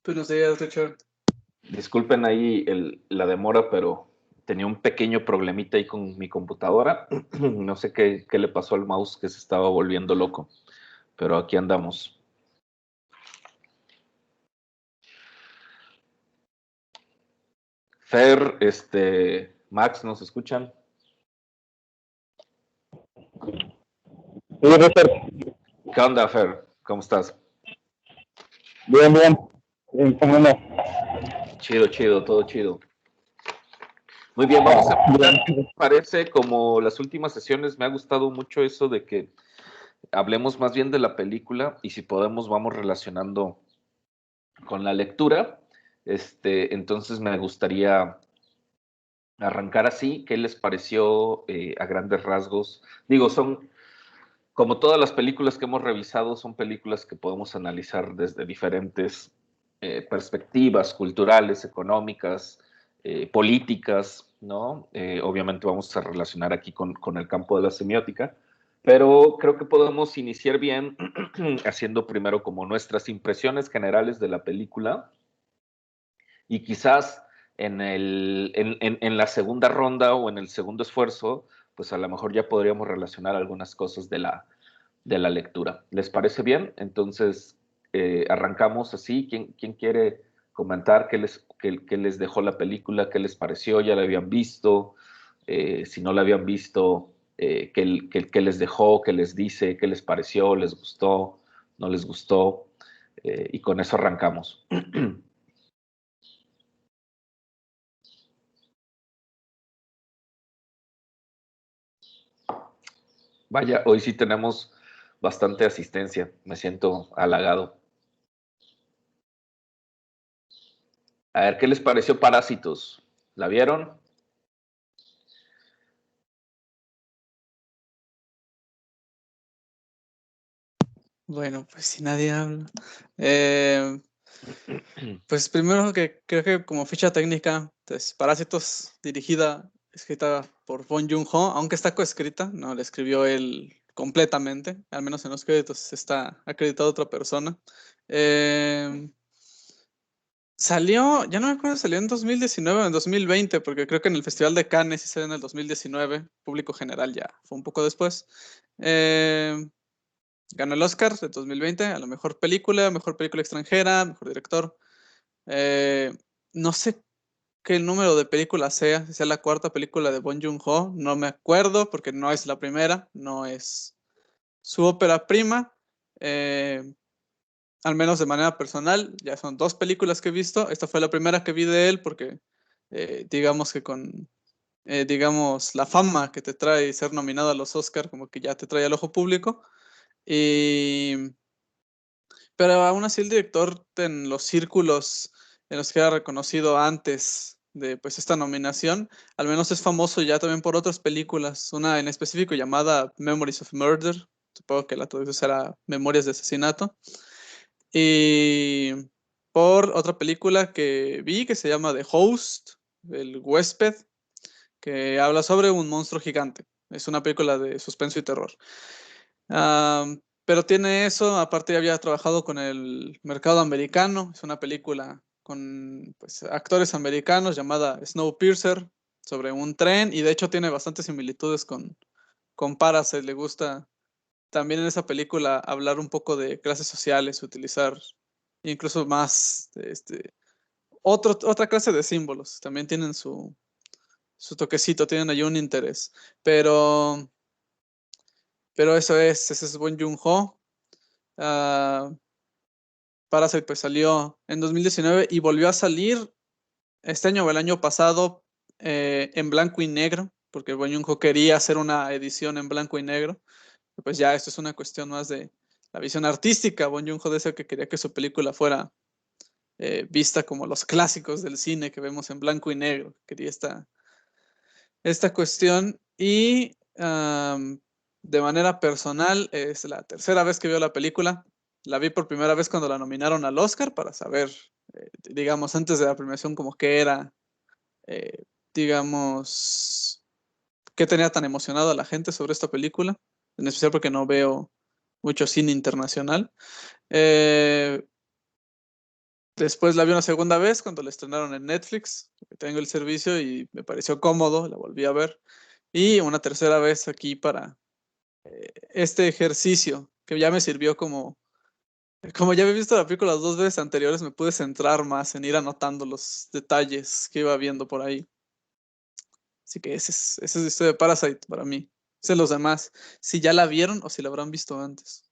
Buenos días, Richard. Disculpen ahí la demora, pero tenía un pequeño problemita ahí con mi computadora. No sé qué le pasó al mouse que se estaba volviendo loco, pero aquí andamos. Fer, Max, ¿nos escuchan? Sí, Richard. ¿Qué onda, Fer? ¿Cómo estás? Bien, bien. ¿Cómo no? Chido, chido, todo chido. Muy bien, vamos a empezar. ¿Qué Bien. te parece? Como las últimas sesiones, me ha gustado mucho eso de que hablemos más bien de la película y si podemos vamos relacionando con la lectura. Entonces me gustaría arrancar así. ¿Qué les pareció a grandes rasgos? Digo, son, como todas las películas que hemos revisado, son películas que podemos analizar desde diferentes perspectivas culturales, económicas, políticas, ¿no? Obviamente vamos a relacionar aquí con el campo de la semiótica, pero creo que podemos iniciar bien haciendo primero como nuestras impresiones generales de la película y quizás en la segunda ronda o en el segundo esfuerzo, pues a lo mejor ya podríamos relacionar algunas cosas de la lectura. ¿Les parece bien? Entonces, arrancamos así. ¿Quién quiere comentar qué les dejó la película? ¿Qué les pareció? ¿Ya la habían visto? Si no la habían visto, ¿qué les dejó? ¿Qué les dice? ¿Qué les pareció? ¿Les gustó? ¿No les gustó? Y con eso arrancamos. Vaya, hoy sí tenemos bastante asistencia. Me siento halagado. A ver, ¿qué les pareció Parásitos? ¿La vieron? Bueno, pues si nadie habla. Pues primero que creo que como ficha técnica, pues Parásitos escrita por Bong Joon-ho, aunque está coescrita, no la escribió él completamente, al menos en los créditos está acreditado otra persona. Salió, ya no me acuerdo, salió en 2019 o en 2020, porque creo que en el Festival de Cannes sí salió en el 2019, público general ya fue un poco después. Ganó el Oscar de 2020 a la mejor película extranjera, mejor director. No sé qué número de película sea, si sea la cuarta película de Bong Joon-ho, no me acuerdo porque no es la primera, no es su ópera prima. Al menos de manera personal, ya son 2 películas que he visto. Esta fue la primera que vi de él porque, digamos que con, digamos, la fama que te trae ser nominado a los Oscar, como que ya te trae al ojo público. Y, pero aún así el director en los círculos en los que era reconocido antes de pues esta nominación, al menos es famoso ya también por otras películas, una en específico llamada Memories of Murder, supongo que la traducción será Memorias de Asesinato, y por otra película que vi que se llama The Host, El Huésped, que habla sobre un monstruo gigante. Es una película de suspenso y terror. Pero tiene eso, aparte ya había trabajado con el mercado americano, es una película con pues, actores americanos llamada Snowpiercer, sobre un tren, y de hecho tiene bastantes similitudes con Parasite. Le gusta también en esa película hablar un poco de clases sociales, utilizar incluso más otra clase de símbolos. También tienen su toquecito, tienen ahí un interés. Pero ese es Bong Joon-ho. Parasite pues salió en 2019 y volvió a salir este año o el año pasado en blanco y negro, porque Bong Joon-ho quería hacer una edición en blanco y negro. Pues ya esto es una cuestión más de la visión artística. Bong Joon-ho decía que quería que su película fuera vista como los clásicos del cine que vemos en blanco y negro. Quería esta cuestión y de manera personal es la tercera vez que veo la película. La vi por primera vez cuando la nominaron al Oscar para saber, digamos, antes de la premiación como que era, digamos, qué tenía tan emocionado a la gente sobre esta película, en especial porque no veo mucho cine internacional. Después la vi una segunda vez cuando la estrenaron en Netflix, porque tengo el servicio y me pareció cómodo, la volví a ver. Y una tercera vez aquí para este ejercicio, que ya me sirvió como ya había visto la película las 2 veces anteriores, me pude centrar más en ir anotando los detalles que iba viendo por ahí. Así que esa es la historia de Parasite para mí. Sé los demás, si ya la vieron o si la habrán visto antes.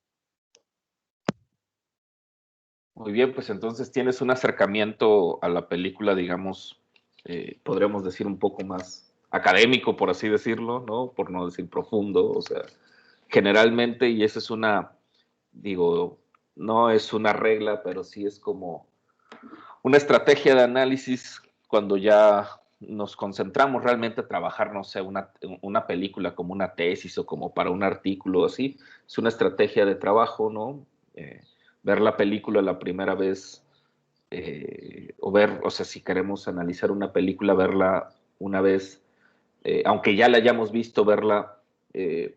Muy bien, pues entonces tienes un acercamiento a la película, digamos, podríamos decir un poco más académico, por así decirlo, ¿no? Por no decir profundo, o sea, generalmente, y esa es una, digo, no es una regla, pero sí es como una estrategia de análisis cuando ya nos concentramos realmente a trabajar, no sé, una película como una tesis o como para un artículo así, es una estrategia de trabajo, ¿no? Ver la película la primera vez, o ver, o sea, si queremos analizar una película, verla una vez, aunque ya la hayamos visto, verla eh,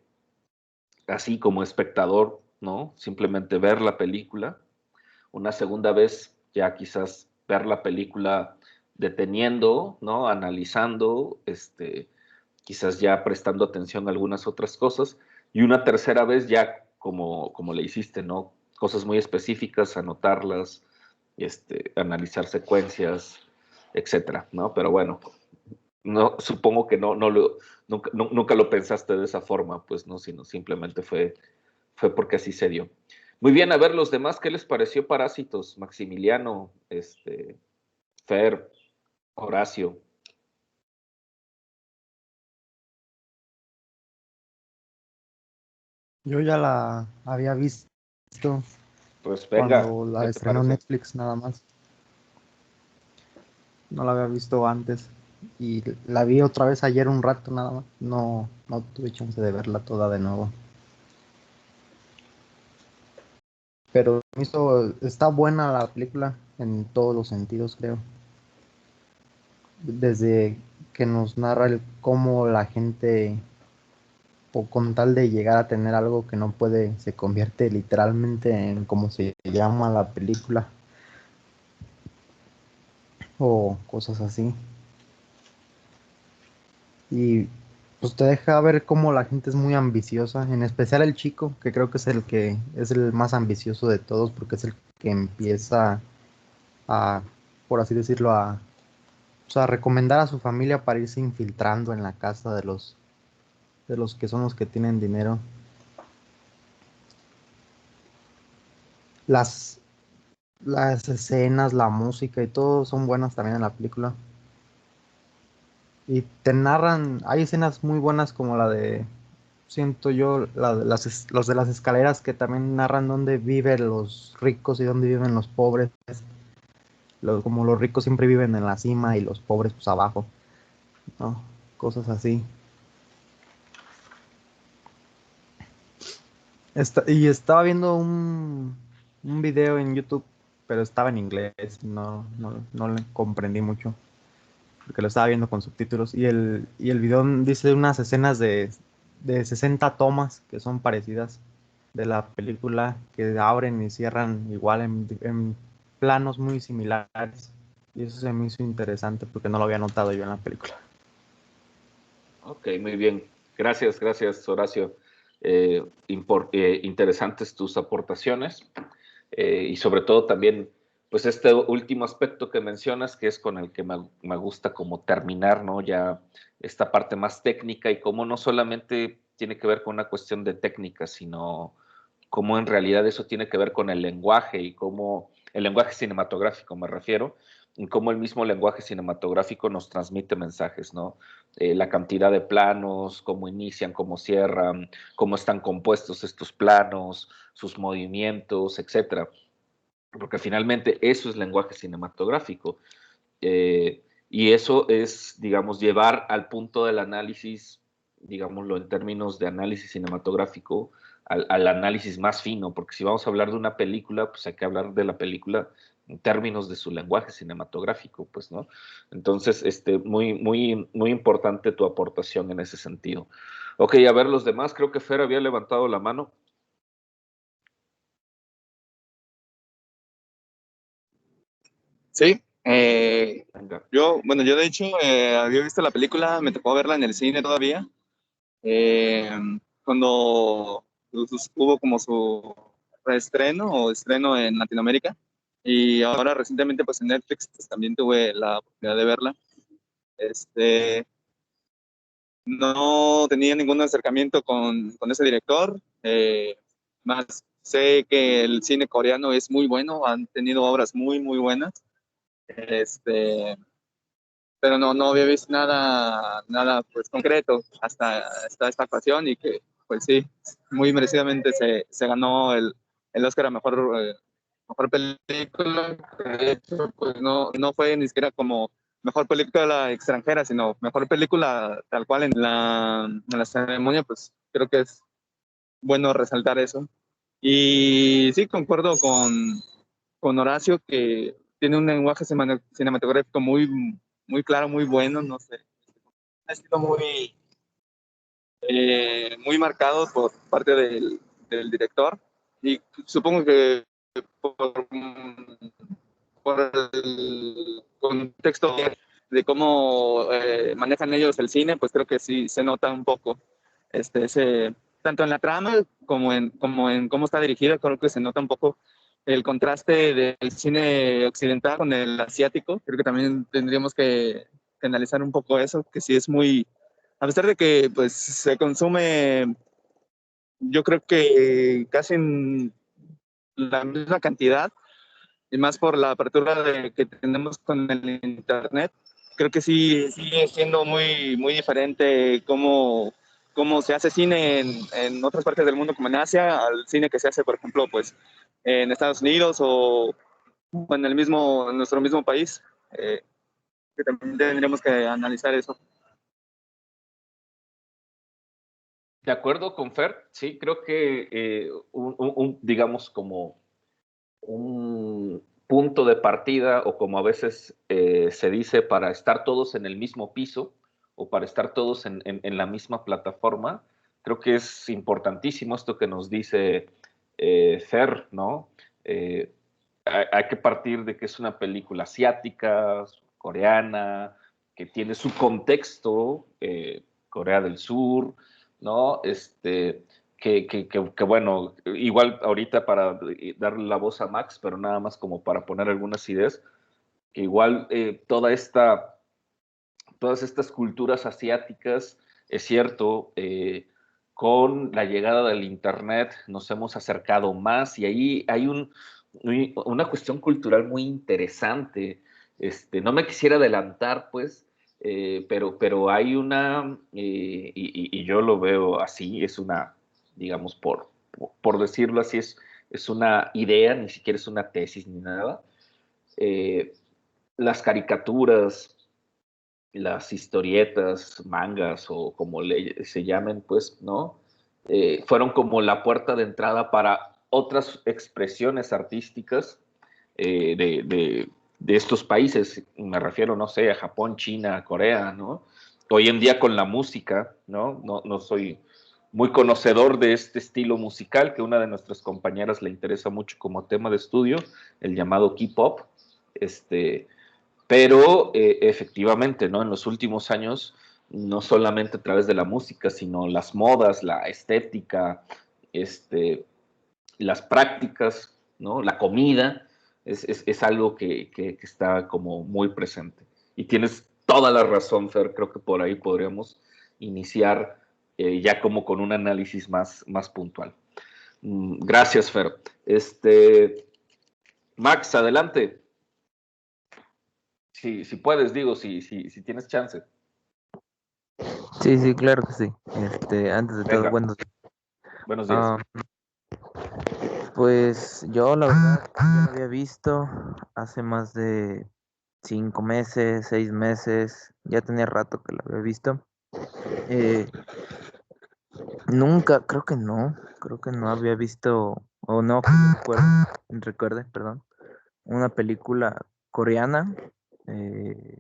así como espectador, ¿no? Simplemente ver la película. Una segunda vez, ya quizás ver la película deteniendo, ¿no? Analizando, quizás ya prestando atención a algunas otras cosas. Y una tercera vez ya como le hiciste, ¿no? Cosas muy específicas, anotarlas, analizar secuencias, etcétera, ¿no? Pero bueno, no, supongo que nunca lo pensaste de esa forma, pues, ¿no? Sino simplemente fue porque así se dio. Muy bien, a ver, los demás, ¿qué les pareció Parásitos? Maximiliano, Fer, Horacio. Yo ya la había visto Pues venga, cuando ¿qué la te estrenó parece? Netflix nada más. No la había visto antes. Y la vi otra vez ayer un rato nada más. No tuve chance de verla toda de nuevo. Pero está buena la película en todos los sentidos, creo. Desde que nos narra cómo la gente, o con tal de llegar a tener algo que no puede, se convierte literalmente en cómo se llama la película o cosas así. Y pues te deja ver cómo la gente es muy ambiciosa, en especial el chico, que creo que es el más ambicioso de todos, porque es el que empieza a, por así decirlo, o sea, a recomendar a su familia para irse infiltrando en la casa de los que son los que tienen dinero. Las, las escenas, la música y todo son buenas también en la película. Y te narran, hay escenas muy buenas como la de, siento yo, los de las escaleras que también narran dónde viven los ricos y dónde viven los pobres. Como los ricos siempre viven en la cima y los pobres pues abajo, ¿no? Cosas así. Y estaba viendo un video en YouTube, pero estaba en inglés, no le comprendí mucho, porque lo estaba viendo con subtítulos. Y el video dice unas escenas de 60 tomas que son parecidas de la película, que abren y cierran igual en planos muy similares. Y eso se me hizo interesante porque no lo había notado yo en la película. Ok, muy bien. Gracias, Horacio. Interesantes tus aportaciones, y sobre todo también, pues este último aspecto que mencionas, que es con el que me gusta como terminar, ¿no? Ya esta parte más técnica y cómo no solamente tiene que ver con una cuestión de técnica, sino cómo en realidad eso tiene que ver con el lenguaje y cómo el lenguaje cinematográfico me refiero, y cómo el mismo lenguaje cinematográfico nos transmite mensajes, ¿no? La cantidad de planos, cómo inician, cómo cierran, cómo están compuestos estos planos, sus movimientos, etcétera. Porque finalmente eso es lenguaje cinematográfico. Y eso es, digamos, llevar al punto del análisis, digámoslo en términos de análisis cinematográfico, al análisis más fino, porque si vamos a hablar de una película, pues hay que hablar de la película en términos de su lenguaje cinematográfico, pues, ¿no? Entonces, muy importante tu aportación en ese sentido. Ok, a ver los demás, creo que Fer había levantado la mano. Sí, Venga. yo de hecho había visto la película, me tocó verla en el cine todavía, eh, cuando hubo como su reestreno o estreno en Latinoamérica, y ahora recientemente pues en Netflix pues, también tuve la oportunidad de verla. Este, no tenía ningún acercamiento con ese director, más sé que el cine coreano es muy bueno, han tenido obras muy, muy buenas. Este, pero no había visto nada pues concreto hasta esta ocasión y que pues sí, muy merecidamente se ganó el Oscar a mejor película. De hecho, pues no fue ni siquiera como mejor película extranjera, sino mejor película tal cual en la ceremonia, pues creo que es bueno resaltar eso. Y sí, concuerdo con Horacio que tiene un lenguaje cinematográfico muy claro, muy bueno, no sé. Un estilo muy marcado por parte del director y supongo que por, por el contexto de cómo manejan ellos el cine, pues creo que sí se nota un poco tanto en la trama como en cómo está dirigida, creo que se nota un poco el contraste del cine occidental con el asiático. Creo que también tendríamos que analizar un poco eso, que sí es muy, a pesar de que pues se consume, yo creo que casi en la misma cantidad, y más por la apertura que tenemos con el internet, creo que sí sigue siendo muy diferente cómo se hace cine en otras partes del mundo como en Asia, al cine que se hace, por ejemplo, pues en Estados Unidos o en nuestro mismo país, que también tendríamos que analizar eso. De acuerdo con Fer, sí, creo que digamos, como un punto de partida o como a veces se dice, para estar todos en el mismo piso o para estar todos en la misma plataforma, creo que es importantísimo esto que nos dice Fer, ¿no? Hay que partir de que es una película asiática, coreana, que tiene su contexto, Corea del Sur, ¿no? Que bueno, igual ahorita para darle la voz a Max, pero nada más como para poner algunas ideas, que igual todas estas culturas asiáticas, es cierto, con la llegada del Internet nos hemos acercado más y ahí hay una cuestión cultural muy interesante. No me quisiera adelantar, pues, pero hay y yo lo veo así, es una, digamos, por decirlo así, es una idea, ni siquiera es una tesis ni nada. Eh, las caricaturas, las historietas, mangas o como se llamen, pues, ¿no? Fueron como la puerta de entrada para otras expresiones artísticas de estos países. Me refiero, no sé, a Japón, China, Corea, ¿no? Hoy en día con la música, ¿no? No soy muy conocedor de este estilo musical que una de nuestras compañeras le interesa mucho como tema de estudio, el llamado K-pop. Pero efectivamente, ¿no? En los últimos años, no solamente a través de la música, sino las modas, la estética, las prácticas, ¿no? La comida, es algo que está como muy presente. Y tienes toda la razón, Fer, creo que por ahí podríamos iniciar ya como con un análisis más puntual. Gracias, Fer. Max, adelante. Si puedes, digo, si tienes chance. Sí, claro que sí. Antes de todo, Venga, bueno, buenos días. pues yo la verdad ya la había visto hace más de 5 meses, 6 meses, ya tenía rato que la había visto. Eh, Nunca, creo que no había visto, o no que yo recuerde, perdón, una película coreana. Eh,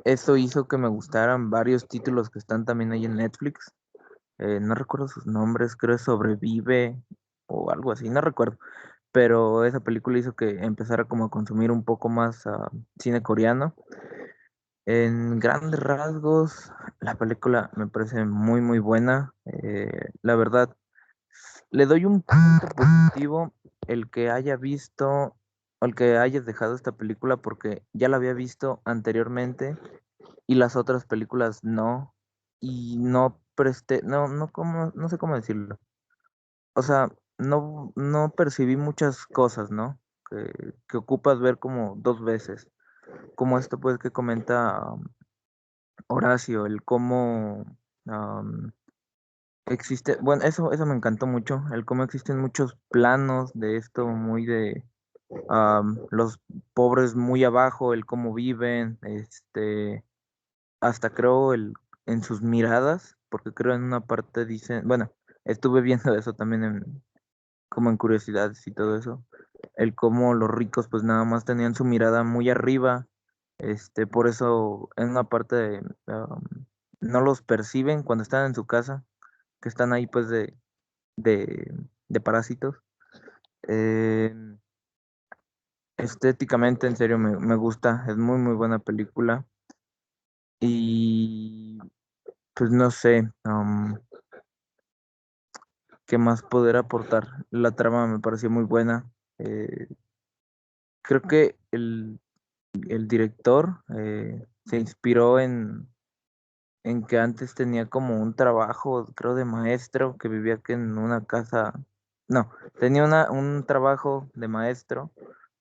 Eso hizo que me gustaran varios títulos que están también ahí en Netflix. No recuerdo sus nombres, creo que Sobrevive o algo así, no recuerdo. pero esa película hizo que empezara como a consumir un poco más cine coreano. En grandes rasgos, la película me parece muy, muy buena. La verdad, le doy un punto positivo el que haya visto, o el que hayas dejado esta película porque ya la había visto anteriormente y las otras películas no. Y no presté, no sé cómo decirlo. O sea, no percibí muchas cosas, ¿no? Que ocupas ver como dos veces. Como esto pues que comenta Horacio, el cómo am, existe, bueno, eso me encantó mucho, el cómo existen muchos planos de esto, muy de los pobres muy abajo, el cómo viven, hasta creo en sus miradas, porque creo en una parte dicen, bueno, estuve viendo eso también como en curiosidades y todo eso, el cómo los ricos pues nada más tenían su mirada muy arriba, por eso en una parte no los perciben cuando están en su casa, que están ahí pues de, de parásitos. Eh, Estéticamente en serio me gusta, es muy muy buena película y pues no sé, qué más poder aportar. La trama me pareció muy buena. eh, Creo que el director se inspiró en que antes tenía como un trabajo, creo, de maestro, que vivía que en una casa, no, tenía un trabajo de maestro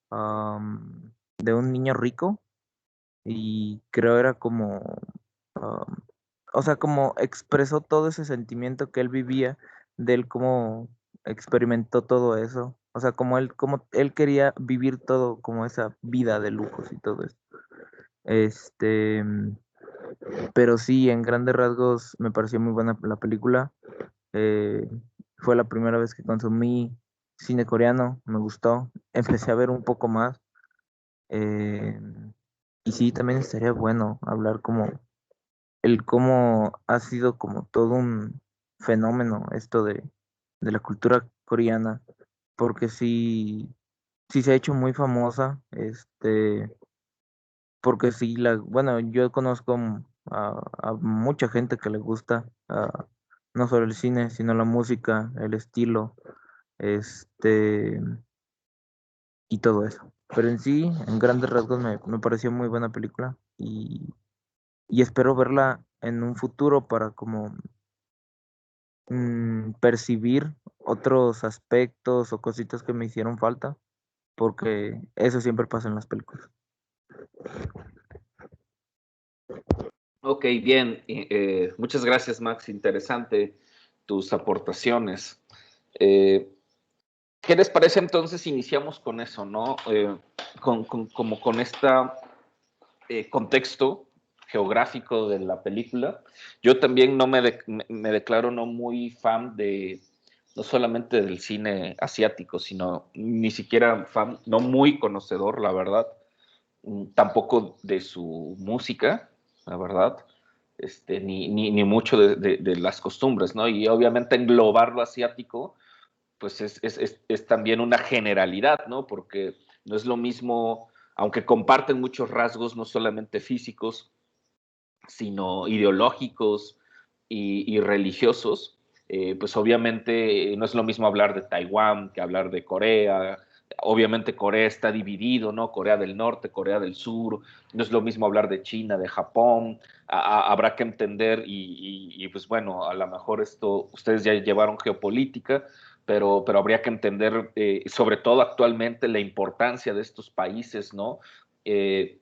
de un niño rico y creo era como, am, o sea, como expresó todo ese sentimiento que él vivía, de él cómo experimentó todo eso, o sea, como él quería vivir todo, como esa vida de lujos y todo eso. Este, pero sí, en grandes rasgos me pareció muy buena la película. Eh, Fue la primera vez que consumí cine coreano, me gustó. Empecé a ver un poco más. eh, y sí, también estaría bueno hablar como el cómo ha sido como todo un fenómeno esto de la cultura coreana, porque sí se ha hecho muy famosa, porque sí, bueno, yo conozco a mucha gente que le gusta no solo el cine, sino la música, el estilo, este, y todo eso. Pero en sí, en grandes rasgos, me pareció muy buena película y espero verla en un futuro para como percibir otros aspectos o cositas que me hicieron falta, porque eso siempre pasa en las películas. Ok, bien. Muchas gracias, Max. Interesante tus aportaciones. Eh, ¿Qué les parece entonces? Iniciamos con eso, ¿no? Como con este contexto geográfico de la película. Yo también no me declaro no muy fan de, no solamente del cine asiático, sino ni siquiera fan, no muy conocedor, la verdad, tampoco de su música, la verdad, ni mucho de las costumbres, ¿no? Y obviamente englobar lo asiático, pues es también una generalidad, ¿no? Porque no es lo mismo, aunque comparten muchos rasgos, no solamente físicos, sino ideológicos y religiosos, pues obviamente no es lo mismo hablar de Taiwán que hablar de Corea. Obviamente Corea está dividido, ¿no? Corea del Norte, Corea del Sur, no es lo mismo hablar de China, de Japón, habrá que entender y pues bueno, a lo mejor esto, ustedes ya llevaron geopolítica, pero habría que entender, sobre todo actualmente, la importancia de estos países, ¿no? Eh,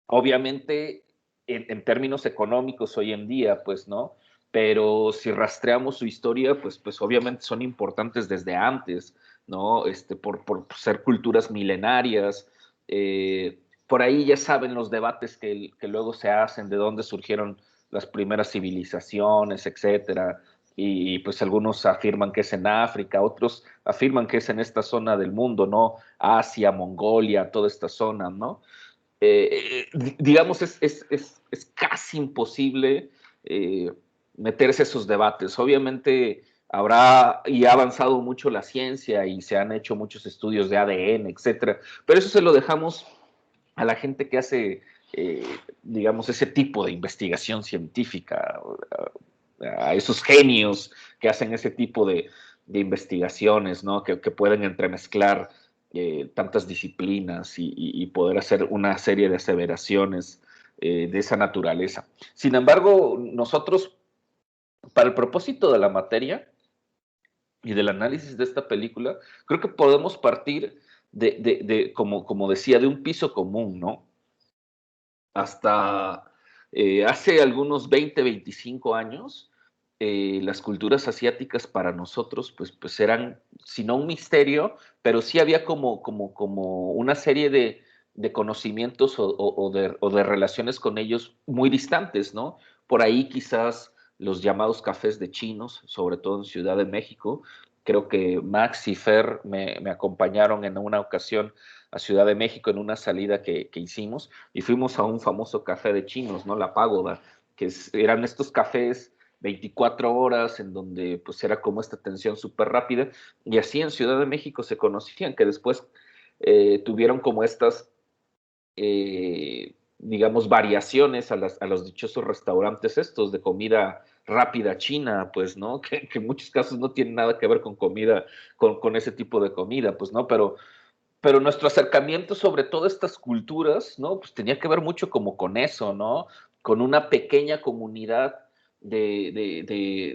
Obviamente, en términos económicos hoy en día, pues, ¿no? Pero si rastreamos su historia, pues obviamente son importantes desde antes, ¿no? Por ser culturas milenarias. Por ahí ya saben los debates que luego se hacen, de dónde surgieron las primeras civilizaciones, etcétera. Y pues algunos afirman que es en África, otros afirman que es en esta zona del mundo, ¿no? Asia, Mongolia, toda esta zona, ¿no? Digamos, es casi imposible meterse a esos debates. Obviamente y ha avanzado mucho la ciencia y se han hecho muchos estudios de ADN, etcétera. Pero eso se lo dejamos a la gente que hace, digamos, ese tipo de investigación científica, a esos genios que hacen ese tipo de investigaciones, ¿no? Que pueden entremezclar tantas disciplinas y poder hacer una serie de aseveraciones de esa naturaleza. Sin embargo, nosotros, para el propósito de la materia y del análisis de esta película, creo que podemos partir como decía, de un piso común, ¿no? Hasta hace algunos 20, 25 años, las culturas asiáticas para nosotros pues eran, si no un misterio, pero sí había como una serie de conocimientos o de relaciones con ellos muy distantes, ¿no? Por ahí quizás los llamados cafés de chinos, sobre todo en Ciudad de México. Creo que Max y Fer me acompañaron en una ocasión a Ciudad de México en una salida que hicimos y fuimos a un famoso café de chinos, ¿no? La Pagoda, que eran estos cafés 24 horas en donde pues era como esta atención súper rápida, y así en Ciudad de México se conocían, que después tuvieron como estas, digamos, variaciones a los dichosos restaurantes estos de comida rápida china, pues, ¿no? Que en muchos casos no tienen nada que ver con comida, con ese tipo de comida, pues, ¿no? Pero nuestro acercamiento sobre todas estas culturas, ¿no? Pues tenía que ver mucho como con eso, ¿no? Con una pequeña comunidad de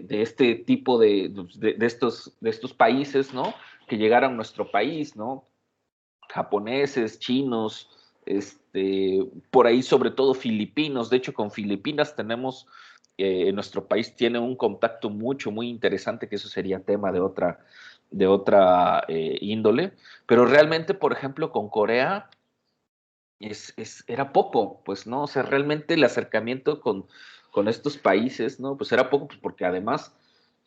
este tipo de estos países, ¿no? Que llegaron a nuestro país, ¿no? Japoneses, chinos, por ahí sobre todo filipinos. De hecho, con Filipinas tenemos, en nuestro país tiene un contacto muy interesante, que eso sería tema de otra índole. Pero realmente, por ejemplo, con Corea era poco, pues, ¿no? O sea, realmente el acercamiento con estos países, ¿no? Pues era poco, pues, porque además,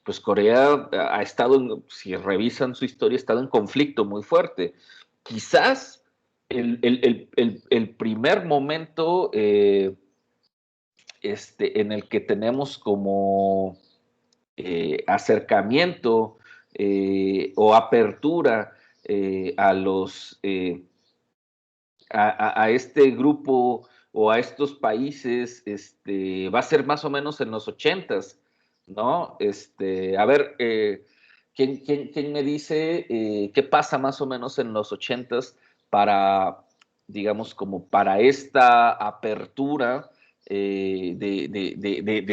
pues Corea ha estado, si revisan su historia, ha estado en conflicto muy fuerte. Quizás el primer momento en el que tenemos como acercamiento o apertura a los a este grupo o a estos países, va a ser más o menos en los 80s, ¿no? A ver, ¿quién me dice qué pasa más o menos en los 80s para, digamos, como para esta apertura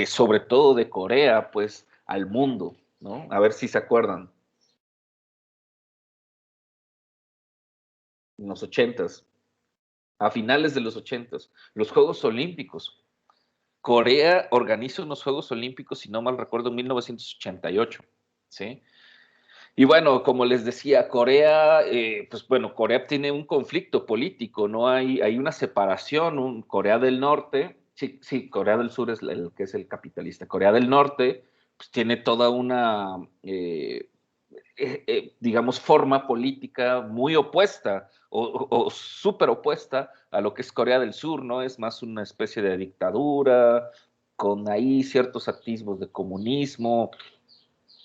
sobre todo de Corea, pues, al mundo, ¿no? A ver si se acuerdan. En los 80s, a finales de los 80s, los Juegos Olímpicos. Corea organiza unos Juegos Olímpicos, si no mal recuerdo, en 1988, ¿sí? Y bueno, como les decía, Corea, pues bueno, Corea tiene un conflicto político, no hay una separación, Corea del Norte, sí, Corea del Sur es el que es el capitalista, Corea del Norte, pues tiene toda una, digamos, forma política muy opuesta o súper opuesta a lo que es Corea del Sur, ¿no? Es más una especie de dictadura, con ahí ciertos atisbos de comunismo,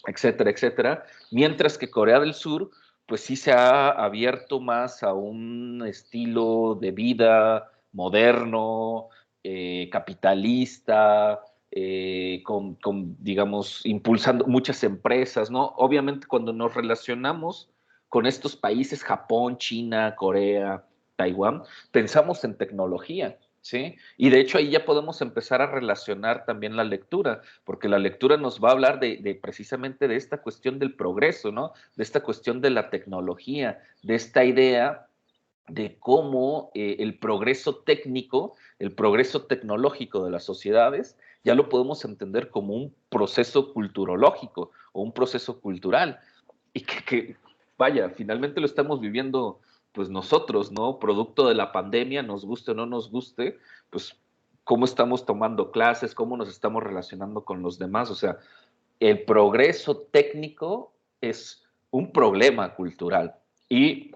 etcétera, etcétera, mientras que Corea del Sur, pues sí se ha abierto más a un estilo de vida moderno, capitalista, digamos, impulsando muchas empresas, ¿no? Obviamente cuando nos relacionamos con estos países, Japón, China, Corea, Taiwán, pensamos en tecnología, ¿sí? Y de hecho ahí ya podemos empezar a relacionar también la lectura, porque la lectura nos va a hablar precisamente de esta cuestión del progreso, ¿no? De esta cuestión de la tecnología, de esta idea de cómo el progreso técnico, el progreso tecnológico de las sociedades, ya lo podemos entender como un proceso culturológico o un proceso cultural. Y vaya, finalmente lo estamos viviendo pues nosotros, ¿no? Producto de la pandemia, nos guste o no nos guste, pues cómo estamos tomando clases, cómo nos estamos relacionando con los demás. O sea, el progreso técnico es un problema cultural. Y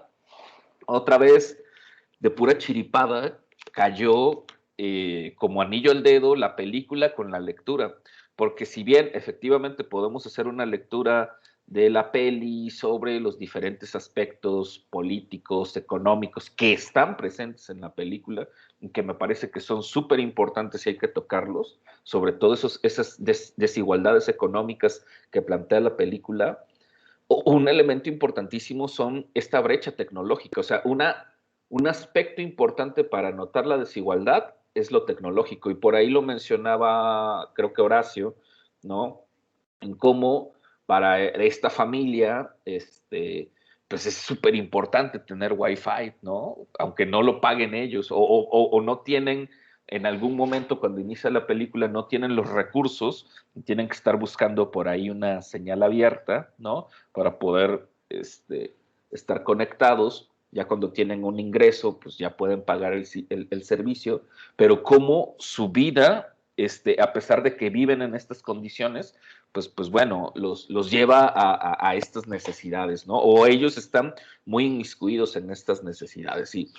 otra vez, de pura chiripada, cayó como anillo al dedo la película con la lectura. porque si bien efectivamente podemos hacer una lectura de la peli sobre los diferentes aspectos políticos, económicos que están presentes en la película, y que me parece que son súper importantes y hay que tocarlos, sobre todo esas desigualdades económicas que plantea la película. Un elemento importantísimo son esta brecha tecnológica, o sea, un aspecto importante para notar la desigualdad es lo tecnológico, y por ahí lo mencionaba, creo que Horacio, ¿no? En cómo para esta familia, pues es súper importante tener Wi-Fi, ¿no? Aunque no lo paguen ellos, o no tienen, en algún momento cuando inicia la película, no tienen los recursos, tienen que estar buscando por ahí una señal abierta, ¿no? Para poder estar conectados. Ya cuando tienen un ingreso, pues ya pueden pagar el servicio, pero cómo su vida, a pesar de que viven en estas condiciones, pues bueno, los lleva a estas necesidades, ¿no? O ellos están muy inmiscuidos en estas necesidades. Y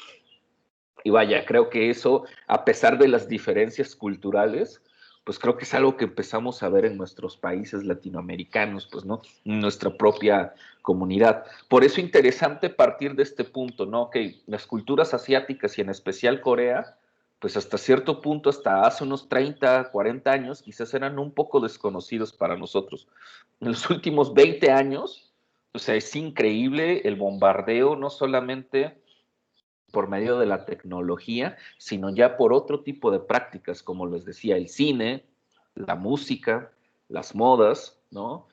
vaya, creo que eso, a pesar de las diferencias culturales, pues creo que es algo que empezamos a ver en nuestros países latinoamericanos, pues, ¿no? En nuestra propia comunidad. Por eso interesante partir de este punto, ¿no? Que las culturas asiáticas y en especial Corea, pues hasta cierto punto, hasta hace unos 30, 40 años, quizás eran un poco desconocidos para nosotros. En los últimos 20 años, o sea, es increíble el bombardeo, no solamente por medio de la tecnología, sino ya por otro tipo de prácticas, como les decía, el cine, la música, las modas, ¿no?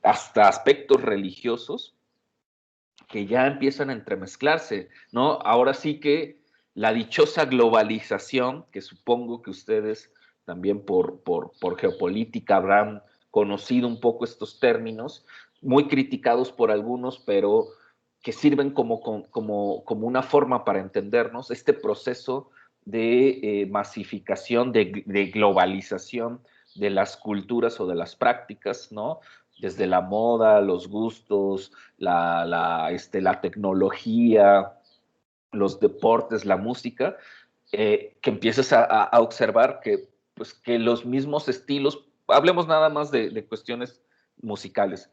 Hasta aspectos religiosos que ya empiezan a entremezclarse, ¿no? Ahora sí que la dichosa globalización, que supongo que ustedes también por geopolítica habrán conocido un poco estos términos, muy criticados por algunos, pero que sirven como una forma para entendernos, este proceso de masificación, de globalización de las culturas o de las prácticas, ¿no? Desde la moda, los gustos, la tecnología, los deportes, la música, que empiezas a observar pues, que los mismos estilos, hablemos nada más de cuestiones musicales,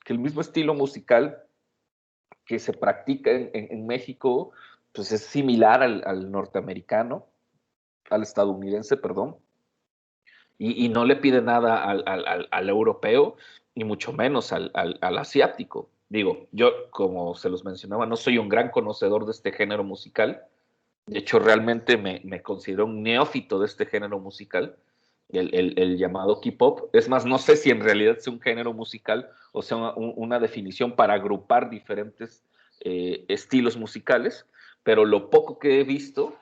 que el mismo estilo musical que se practica en México, pues es similar al norteamericano, al estadounidense, perdón, y no le pide nada al europeo, ni mucho menos al asiático. Digo, yo, como se los mencionaba, no soy un gran conocedor de este género musical. De hecho, realmente me considero un neófito de este género musical, el llamado K-pop. Es más, no sé si en realidad es un género musical o sea una definición para agrupar diferentes estilos musicales, pero lo poco que he visto,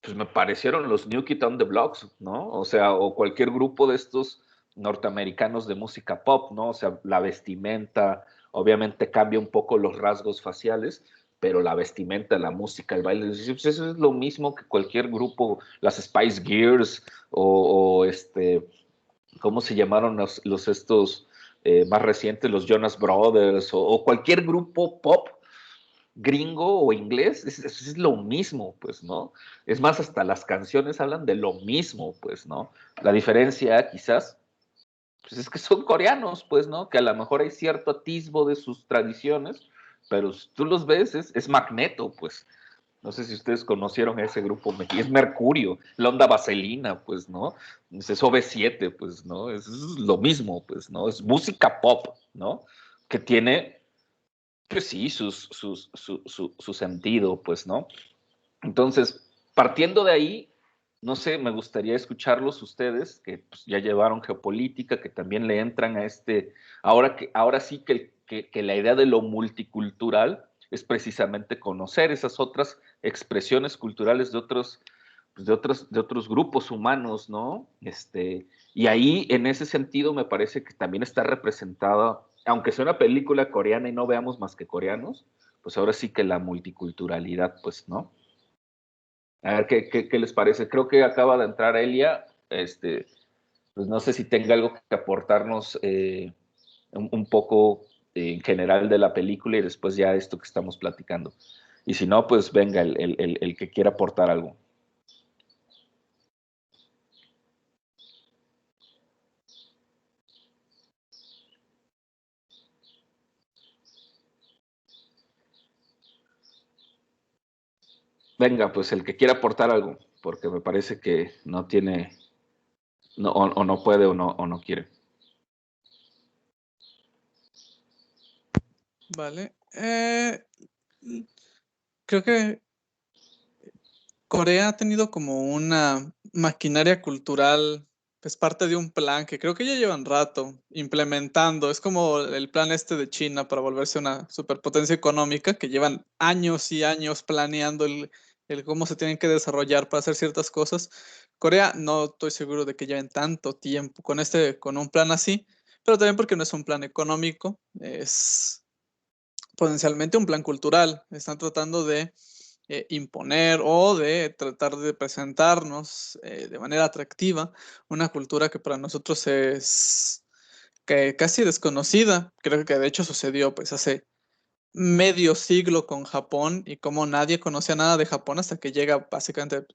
pues me parecieron los New Kids on the Blocks, ¿no? O sea, o cualquier grupo de estos norteamericanos de música pop, ¿no? O sea, la vestimenta, obviamente cambia un poco los rasgos faciales, pero la vestimenta, la música, el baile, pues eso es lo mismo que cualquier grupo, las Spice Girls o ¿cómo se llamaron los estos más recientes, los Jonas Brothers o cualquier grupo pop gringo o inglés, es lo mismo, pues, ¿no? Es más, hasta las canciones hablan de lo mismo, pues, ¿no? La diferencia, quizás, pues es que son coreanos, pues, ¿no? Que a lo mejor hay cierto atisbo de sus tradiciones, pero si tú los ves, es Magneto, pues. No sé si ustedes conocieron a ese grupo, es Mercurio, la onda vaselina, pues, ¿no? Es OV7, pues, ¿no? Es lo mismo, pues, ¿no? Es música pop, ¿no? Que tiene pues sí, su sentido, pues, ¿no? Entonces, partiendo de ahí, no sé, me gustaría escucharlos ustedes, que pues, ya llevaron geopolítica, que también le entran a ahora sí que la idea de lo multicultural es precisamente conocer esas otras expresiones culturales pues, de otros grupos humanos, ¿no? Y ahí, en ese sentido, me parece que también está representada, aunque sea una película coreana y no veamos más que coreanos, pues ahora sí que la multiculturalidad, pues, ¿no? A ver qué les parece. Creo que acaba de entrar Elia. Pues no sé si tenga algo que aportarnos un poco en general de la película y después ya esto que estamos platicando. Y si no, pues venga el que quiera aportar algo. Venga, pues el que quiera aportar algo, porque me parece que no tiene, no, o no puede o no quiere. Vale. Creo que Corea ha tenido como una maquinaria cultural, pues parte de un plan que creo que ya llevan rato implementando. Es como el plan este de China para volverse una superpotencia económica, que llevan años y años planeando el cómo se tienen que desarrollar para hacer ciertas cosas. Corea no estoy seguro de que lleven tanto tiempo con un plan así, pero también porque no es un plan económico, es potencialmente un plan cultural. Están tratando de imponer o de tratar de presentarnos de manera atractiva una cultura que para nosotros es que casi desconocida. Creo que de hecho sucedió pues hace medio siglo con Japón y como nadie conocía nada de Japón hasta que llega básicamente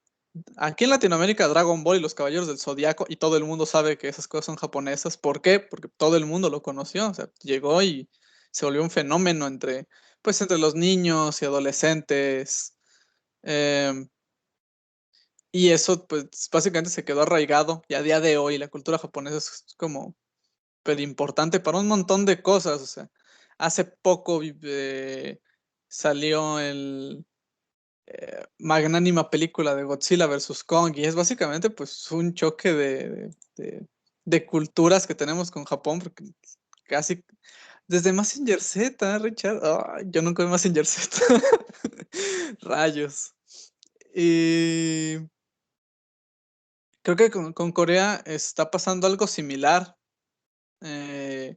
aquí en Latinoamérica Dragon Ball y los Caballeros del Zodiaco y todo el mundo sabe que esas cosas son japonesas. ¿Por qué? Porque todo el mundo lo conoció, o sea, llegó y se volvió un fenómeno entre los niños y adolescentes. em, y eso, pues, básicamente se quedó arraigado y a día de hoy la cultura japonesa es como pero importante para un montón de cosas. O sea, hace poco salió el magnánima película de Godzilla versus Kong y es básicamente pues un choque de culturas que tenemos con Japón, porque casi desde Mazinger Z, Richard, ay, yo nunca vi Mazinger Z, rayos. Y creo que con Corea está pasando algo similar. Eh,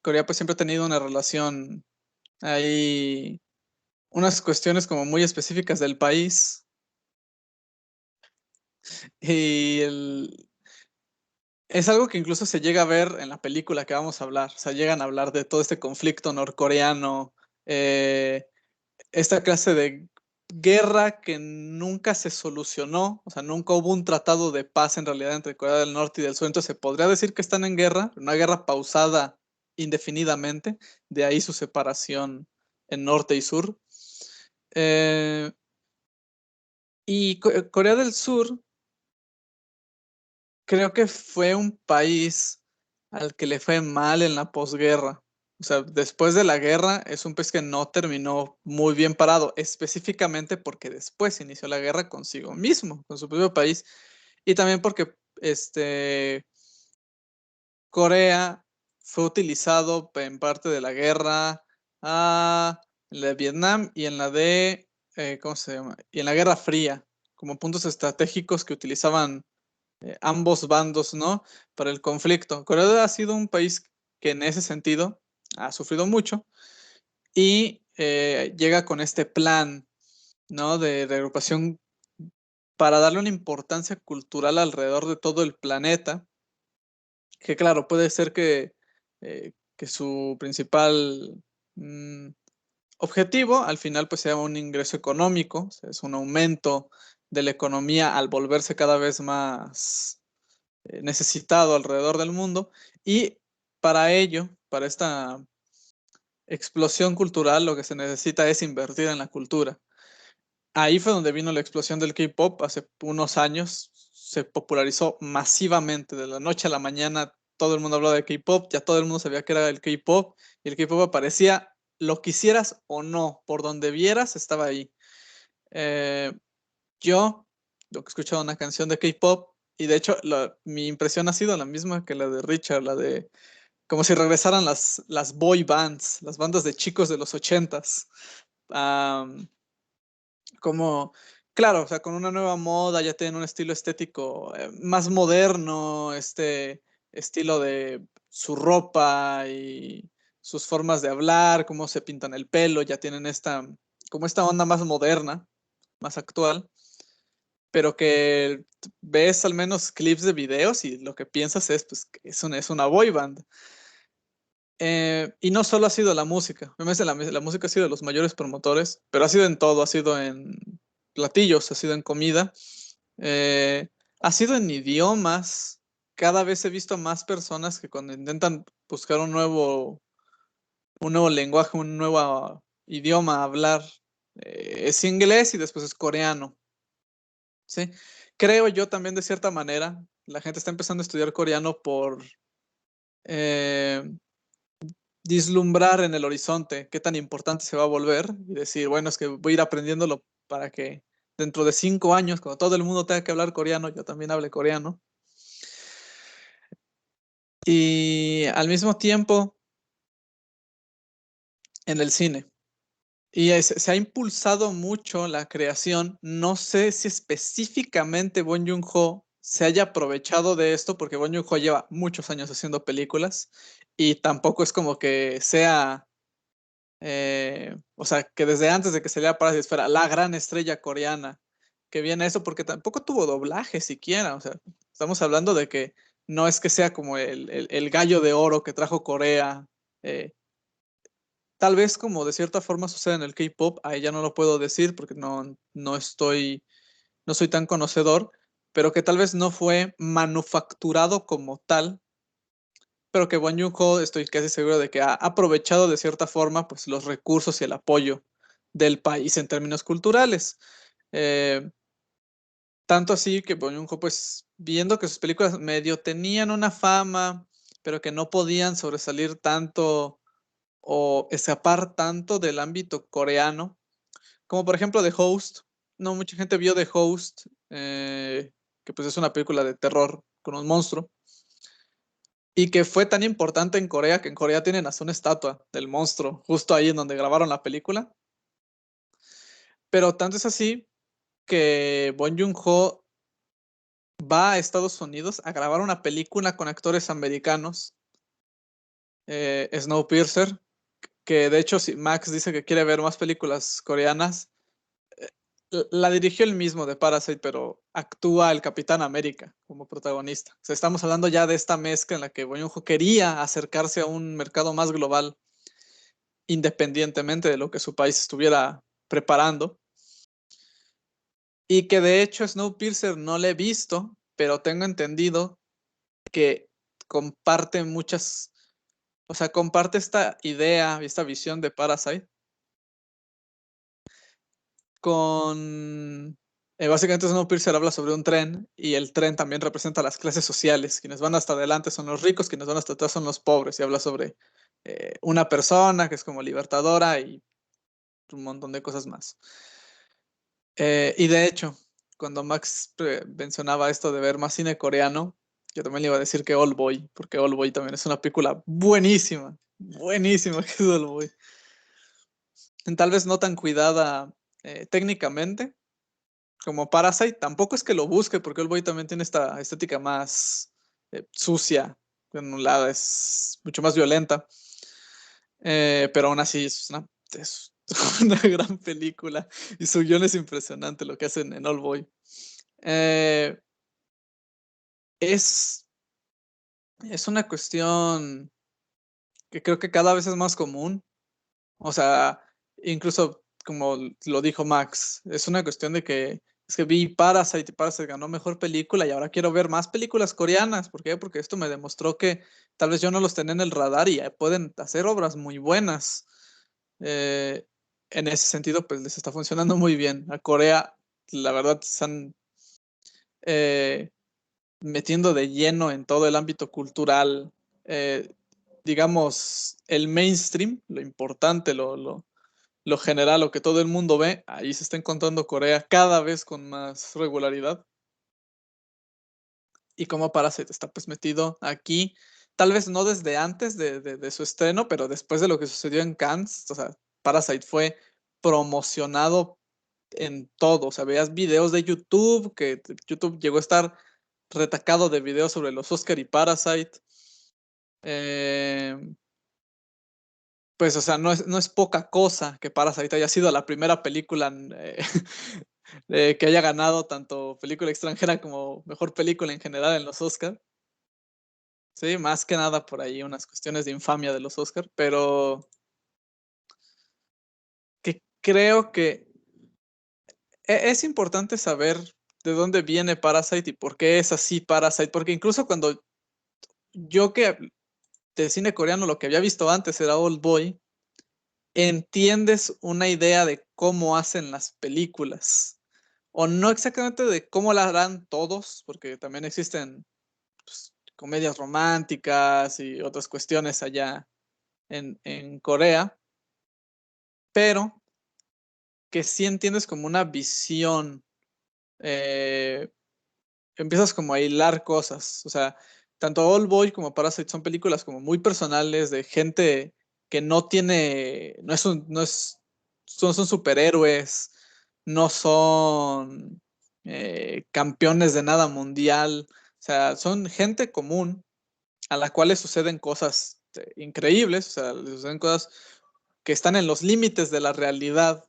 Corea pues siempre ha tenido una relación ahí, unas cuestiones como muy específicas del país. Y es algo que incluso se llega a ver en la película que vamos a hablar. O sea, llegan a hablar de todo este conflicto norcoreano, eh, esta clase de guerra que nunca se solucionó. O sea, nunca hubo un tratado de paz en realidad entre Corea del Norte y del Sur. Entonces se podría decir que están en guerra, una guerra pausada indefinidamente. De ahí su separación en norte y sur. Eh, y Corea del Sur creo que fue un país al que le fue mal en la posguerra. O sea, después de la guerra es un país que no terminó muy bien parado, específicamente porque después inició la guerra consigo mismo, con su propio país, y también porque Corea fue utilizado en parte de la guerra en la de Vietnam y en la ¿cómo se llama? Y en la Guerra Fría, como puntos estratégicos que utilizaban ambos bandos, ¿no? Para el conflicto. Corea ha sido un país que en ese sentido ha sufrido mucho y llega con este plan, ¿no? De reagrupación para darle una importancia cultural alrededor de todo el planeta, que claro, puede ser que su principal objetivo al final pues sea un ingreso económico, o sea, es un aumento de la economía al volverse cada vez más necesitado alrededor del mundo y para ello, para esta explosión cultural, lo que se necesita es invertir en la cultura. Ahí fue donde vino la explosión del K-pop hace unos años, se popularizó masivamente de la noche a la mañana, todo el mundo hablaba de K-pop, ya todo el mundo sabía que era el K-pop y el K-pop aparecía lo quisieras o no, por donde vieras estaba ahí. Eh, yo, lo que he escuchado una canción de K-pop, y de hecho mi impresión ha sido la misma que la de Richard, la de como si regresaran las boy bands, las bandas de chicos de los ochentas. Am, como, claro, o sea, con una nueva moda, ya tienen un estilo estético más moderno, este estilo de su ropa y sus formas de hablar, cómo se pintan el pelo, ya tienen como esta onda más moderna, más actual, pero que ves al menos clips de videos y lo que piensas es, pues, que es una boy band. Y no solo ha sido la música, obviamente la música ha sido de los mayores promotores, pero ha sido en todo, ha sido en platillos, ha sido en comida, eh, ha sido en idiomas. Cada vez he visto más personas que cuando intentan buscar un nuevo lenguaje, un nuevo idioma a hablar, es inglés y después es coreano. ¿Sí? Creo yo también de cierta manera, la gente está empezando a estudiar coreano por vislumbrar en el horizonte qué tan importante se va a volver y decir, bueno, es que voy a ir aprendiéndolo para que dentro de 5 años, cuando todo el mundo tenga que hablar coreano, yo también hable coreano. Y al mismo tiempo, en el cine. Y se ha impulsado mucho la creación. No sé si específicamente Bong Joon-ho se haya aprovechado de esto, porque Bong Joon-ho lleva muchos años haciendo películas y tampoco es como que sea, o sea, que desde antes de que saliera Parasite fuera la gran estrella coreana que viene eso, porque tampoco tuvo doblaje siquiera. O sea, estamos hablando de que no es que sea como el gallo de oro que trajo Corea. eh, Tal vez como de cierta forma sucede en el K-pop, ahí ya no lo puedo decir porque no soy tan conocedor, pero que tal vez no fue manufacturado como tal, pero que Bong Joon-ho estoy casi seguro de que ha aprovechado de cierta forma pues los recursos y el apoyo del país en términos culturales. Eh, Tanto así que Bong Joon-ho pues viendo que sus películas medio tenían una fama, pero que no podían sobresalir tanto o escapar tanto del ámbito coreano, como por ejemplo The Host. No mucha gente vio The Host, que pues es una película de terror con un monstruo, y que fue tan importante en Corea que en Corea tienen hasta una estatua del monstruo, justo ahí en donde grabaron la película. Pero tanto es así que Bong Joon-ho va a Estados Unidos a grabar una película con actores americanos, Snowpiercer, que de hecho si Max dice que quiere ver más películas coreanas, la dirigió él mismo de Parasite, pero actúa el Capitán América como protagonista. O sea, estamos hablando ya de esta mezcla en la que Bong Joon-ho quería acercarse a un mercado más global, independientemente de lo que su país estuviera preparando. Y que de hecho Snowpiercer no le he visto, pero tengo entendido que comparte muchas, o sea, comparte esta idea y esta visión de Parasite con... básicamente Snowpiercer habla sobre un tren y el tren también representa las clases sociales. Quienes van hasta adelante son los ricos, quienes van hasta atrás son los pobres. Y habla sobre una persona que es como libertadora y un montón de cosas más. Y de hecho, cuando Max mencionaba esto de ver más cine coreano, yo también le iba a decir que Oldboy, porque Oldboy también es una película buenísima, buenísima que es Oldboy. Tal vez no tan cuidada técnicamente, como Parasite, tampoco es que lo busque, porque el boy también tiene esta estética más sucia, en un lado es mucho más violenta, pero aún así es una gran película y su guión es impresionante lo que hacen en All Boy. Es, es una cuestión que creo que cada vez es más común, o sea, incluso como lo dijo Max, es una cuestión de que es que vi Parasite y Parasite ganó mejor película y ahora quiero ver más películas coreanas. ¿Por qué? Porque esto me demostró que tal vez yo no los tenía en el radar y pueden hacer obras muy buenas. Eh, en ese sentido, pues les está funcionando muy bien. A Corea, la verdad, se están metiendo de lleno en todo el ámbito cultural, digamos, el mainstream, lo importante, lo general, lo que todo el mundo ve, ahí se está encontrando Corea cada vez con más regularidad. Y como Parasite está pues metido aquí, tal vez no desde antes de su estreno, pero después de lo que sucedió en Cannes, o sea, Parasite fue promocionado en todo, o sea, veías videos de YouTube, que YouTube llegó a estar retacado de videos sobre los Oscar y Parasite. Eh, pues, o sea, no es poca cosa que Parasite haya sido la primera película que haya ganado tanto película extranjera como mejor película en general en los Oscar. Sí, más que nada por ahí unas cuestiones de infamia de los Oscar, pero que creo que es importante saber de dónde viene Parasite y por qué es así Parasite, porque incluso cuando yo que de cine coreano lo que había visto antes era Old Boy, entiendes una idea de cómo hacen las películas. O no exactamente de cómo la harán todos, porque también existen pues, comedias románticas y otras cuestiones allá en Corea, pero que sí entiendes como una visión, empiezas como a hilar cosas, o sea, tanto Oldboy como Parasite son películas como muy personales de gente que no tiene, no son superhéroes, no son campeones de nada mundial, o sea, son gente común a la cual le suceden cosas increíbles, o sea, le suceden cosas que están en los límites de la realidad.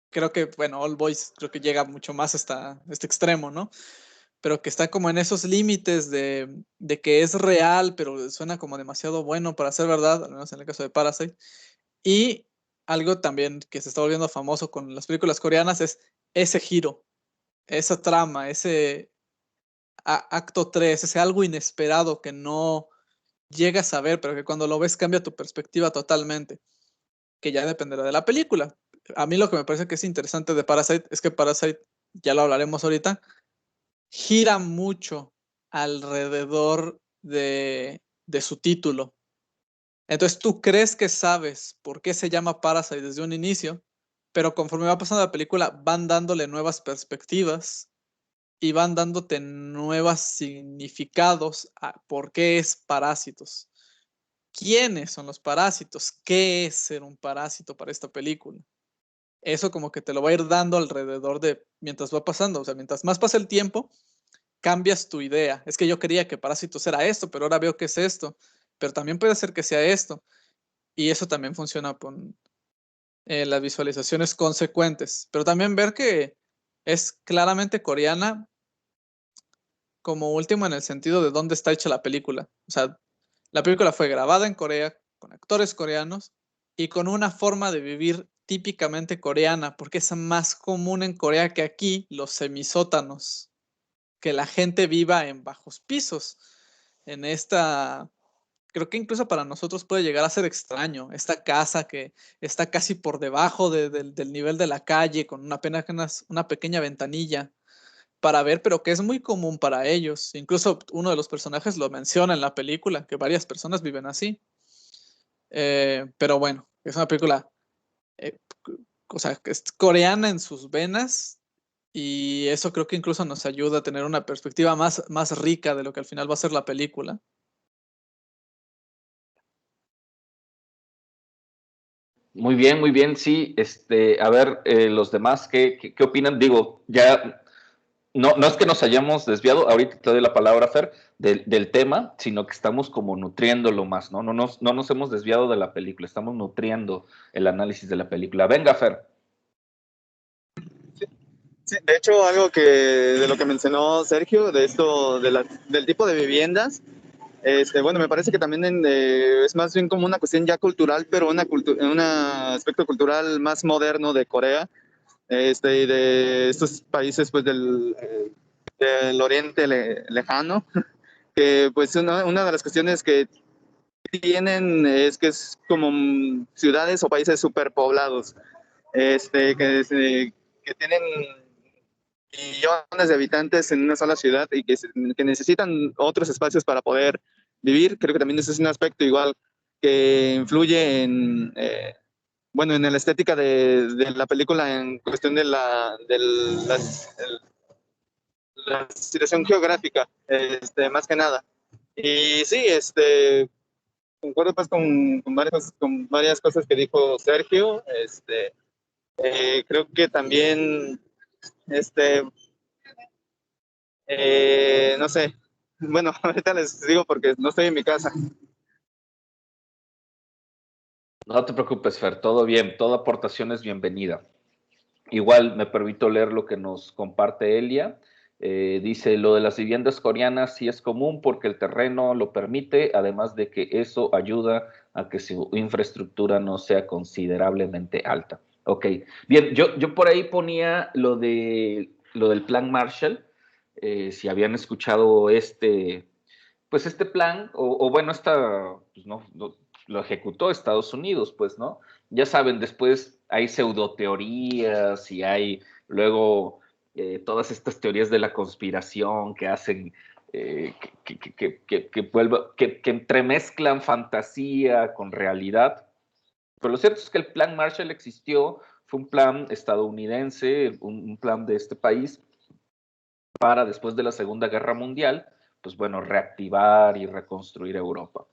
Creo que, bueno, All Boys creo que llega mucho más hasta este extremo, ¿no? Pero que está como en esos límites de que es real, pero suena como demasiado bueno para ser verdad, al menos en el caso de Parasite. Y algo también que se está volviendo famoso con las películas coreanas es ese giro, esa trama, ese acto 3, ese algo inesperado que no llegas a ver, pero que cuando lo ves cambia tu perspectiva totalmente, que ya dependerá de la película. A mí lo que me parece que es interesante de Parasite es que Parasite, ya lo hablaremos ahorita, gira mucho alrededor de su título. Entonces tú crees que sabes por qué se llama Parasite desde un inicio, pero conforme va pasando la película van dándole nuevas perspectivas y van dándote nuevos significados a por qué es parásitos. ¿Quiénes son los parásitos? ¿Qué es ser un parásito para esta película? Eso como que te lo va a ir dando alrededor de mientras va pasando, o sea, mientras más pasa el tiempo, cambias tu idea. Es que yo quería que Parásitos era esto, pero ahora veo que es esto. Pero también puede ser que sea esto. Y eso también funciona con las visualizaciones consecuentes. Pero también ver que es claramente coreana como último en el sentido de dónde está hecha la película. O sea, la película fue grabada en Corea con actores coreanos y con una forma de vivir típicamente coreana, porque es más común en Corea que aquí los semisótanos, que la gente viva en bajos pisos. En esta, creo que incluso para nosotros puede llegar a ser extraño, esta casa que está casi por debajo del nivel de la calle, con una pequeña ventanilla para ver, pero que es muy común para ellos. Incluso uno de los personajes lo menciona en la película, que varias personas viven así. Pero bueno, es una película, eh, o sea, que es coreana en sus venas y eso creo que incluso nos ayuda a tener una perspectiva más rica de lo que al final va a ser la película. Muy bien, sí. A ver, los demás, ¿qué opinan? Digo, ya no es que nos hayamos desviado, ahorita te doy la palabra, Fer, del tema, sino que estamos como nutriéndolo más, ¿no? No nos hemos desviado de la película, estamos nutriendo el análisis de la película. Venga, Fer. Sí, de hecho, algo que de lo que mencionó Sergio, de esto, del tipo de viviendas, bueno, me parece que también es más bien como una cuestión ya cultural, pero un aspecto cultural más moderno de Corea, y de estos países pues del oriente lejano, que pues una de las cuestiones que tienen es que es como ciudades o países superpoblados, que tienen millones de habitantes en una sola ciudad y que necesitan otros espacios para poder vivir. Creo que también ese es un aspecto igual que influye bueno, en la estética de la película en cuestión la situación geográfica, más que nada. Y sí, concuerdo pues con varias cosas que dijo Sergio. Creo que también, no sé, bueno, ahorita les digo porque no estoy en mi casa. No te preocupes, Fer, todo bien, toda aportación es bienvenida. Igual me permito leer lo que nos comparte Elia. Dice, lo de las viviendas coreanas sí es común porque el terreno lo permite, además de que eso ayuda a que su infraestructura no sea considerablemente alta. Ok, bien, yo por ahí ponía lo del plan Marshall, si habían escuchado pues este plan, o bueno, pues lo ejecutó Estados Unidos, pues, ¿no? Ya saben, después hay pseudoteorías y hay luego todas estas teorías de la conspiración que hacen, que entremezclan fantasía con realidad. Pero lo cierto es que el Plan Marshall existió, fue un plan estadounidense, un plan de este país para después de la Segunda Guerra Mundial, pues bueno, reactivar y reconstruir Europa.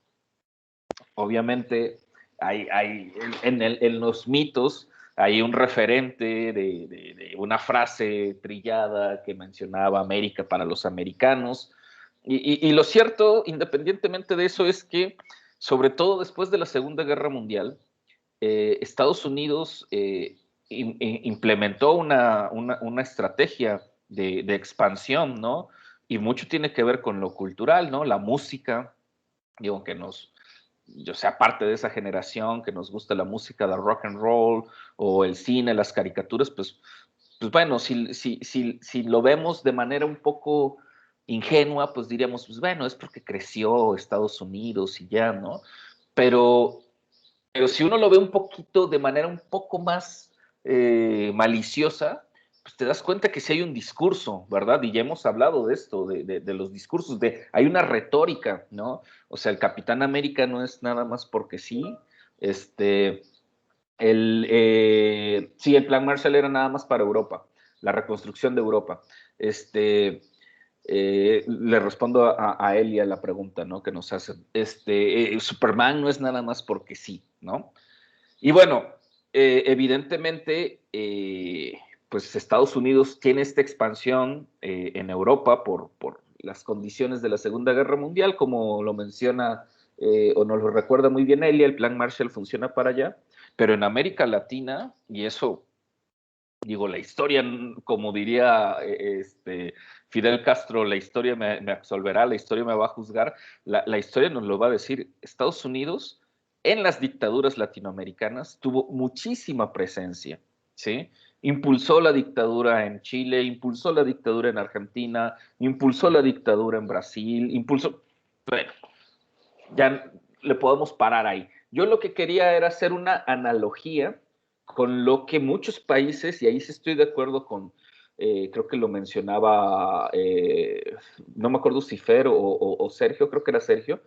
Obviamente, en los mitos hay un referente de una frase trillada que mencionaba América para los americanos. Y lo cierto, independientemente de eso, es que, sobre todo después de la Segunda Guerra Mundial, Estados Unidos implementó una estrategia de expansión, ¿no? Y mucho tiene que ver con lo cultural, ¿no? La música, digo, yo sea parte de esa generación que nos gusta la música de rock and roll o el cine, las caricaturas, pues bueno, si lo vemos de manera un poco ingenua, pues diríamos, pues bueno, es porque creció Estados Unidos y ya, ¿no? Pero si uno lo ve un poquito de manera un poco más maliciosa, pues te das cuenta que sí hay un discurso, ¿verdad? Y ya hemos hablado de esto, de los discursos, hay una retórica, ¿no? O sea, el Capitán América no es nada más porque sí. Sí, el Plan Marshall era nada más para Europa, la reconstrucción de Europa. Le respondo a él y a la pregunta, ¿no?, que nos hacen. Superman no es nada más porque sí, ¿no? Y bueno, evidentemente, pues Estados Unidos tiene esta expansión en Europa por las condiciones de la Segunda Guerra Mundial, como lo menciona o nos lo recuerda muy bien Elia, el Plan Marshall funciona para allá, pero en América Latina, y eso, digo, la historia, como diría Fidel Castro, la historia me absolverá, la historia me va a juzgar, la historia nos lo va a decir. Estados Unidos en las dictaduras latinoamericanas tuvo muchísima presencia, ¿sí? Impulsó la dictadura en Chile, impulsó la dictadura en Argentina, impulsó la dictadura en Brasil, bueno, ya le podemos parar ahí. Yo lo que quería era hacer una analogía con lo que muchos países, y ahí sí estoy de acuerdo con, creo que lo mencionaba, no me acuerdo si Fer o Sergio, creo que era Sergio,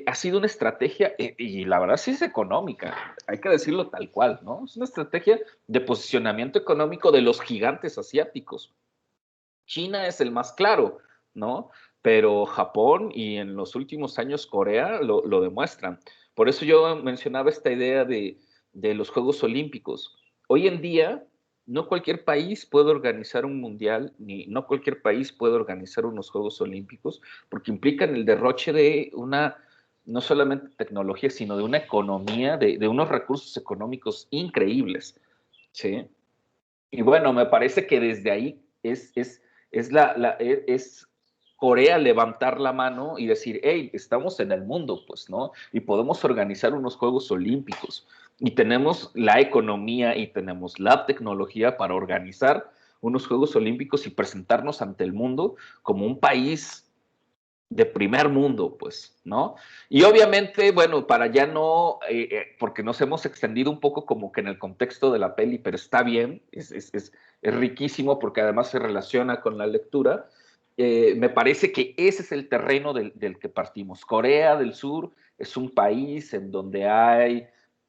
ha sido una estrategia, y la verdad sí es económica, hay que decirlo tal cual, ¿no? Es una estrategia de posicionamiento económico de los gigantes asiáticos. China es el más claro, ¿no? Pero Japón y en los últimos años Corea lo demuestran. Por eso yo mencionaba esta idea de los Juegos Olímpicos. Hoy en día, no cualquier país puede organizar un mundial, ni no cualquier país puede organizar unos Juegos Olímpicos, porque implican el derroche de no solamente tecnología, sino de una economía, de unos recursos económicos increíbles, ¿sí? Y bueno, me parece que desde ahí es Corea levantar la mano y decir, hey, estamos en el mundo, pues, ¿no? Y podemos organizar unos Juegos Olímpicos. Y tenemos la economía y tenemos la tecnología para organizar unos Juegos Olímpicos y presentarnos ante el mundo como un país de primer mundo, pues, ¿no? Y obviamente, bueno, para ya no, porque nos hemos extendido un poco como que en el contexto de la peli, pero está bien, es riquísimo porque además se relaciona con la lectura. Me parece que ese es el terreno del que partimos. Corea del Sur es un país en donde hay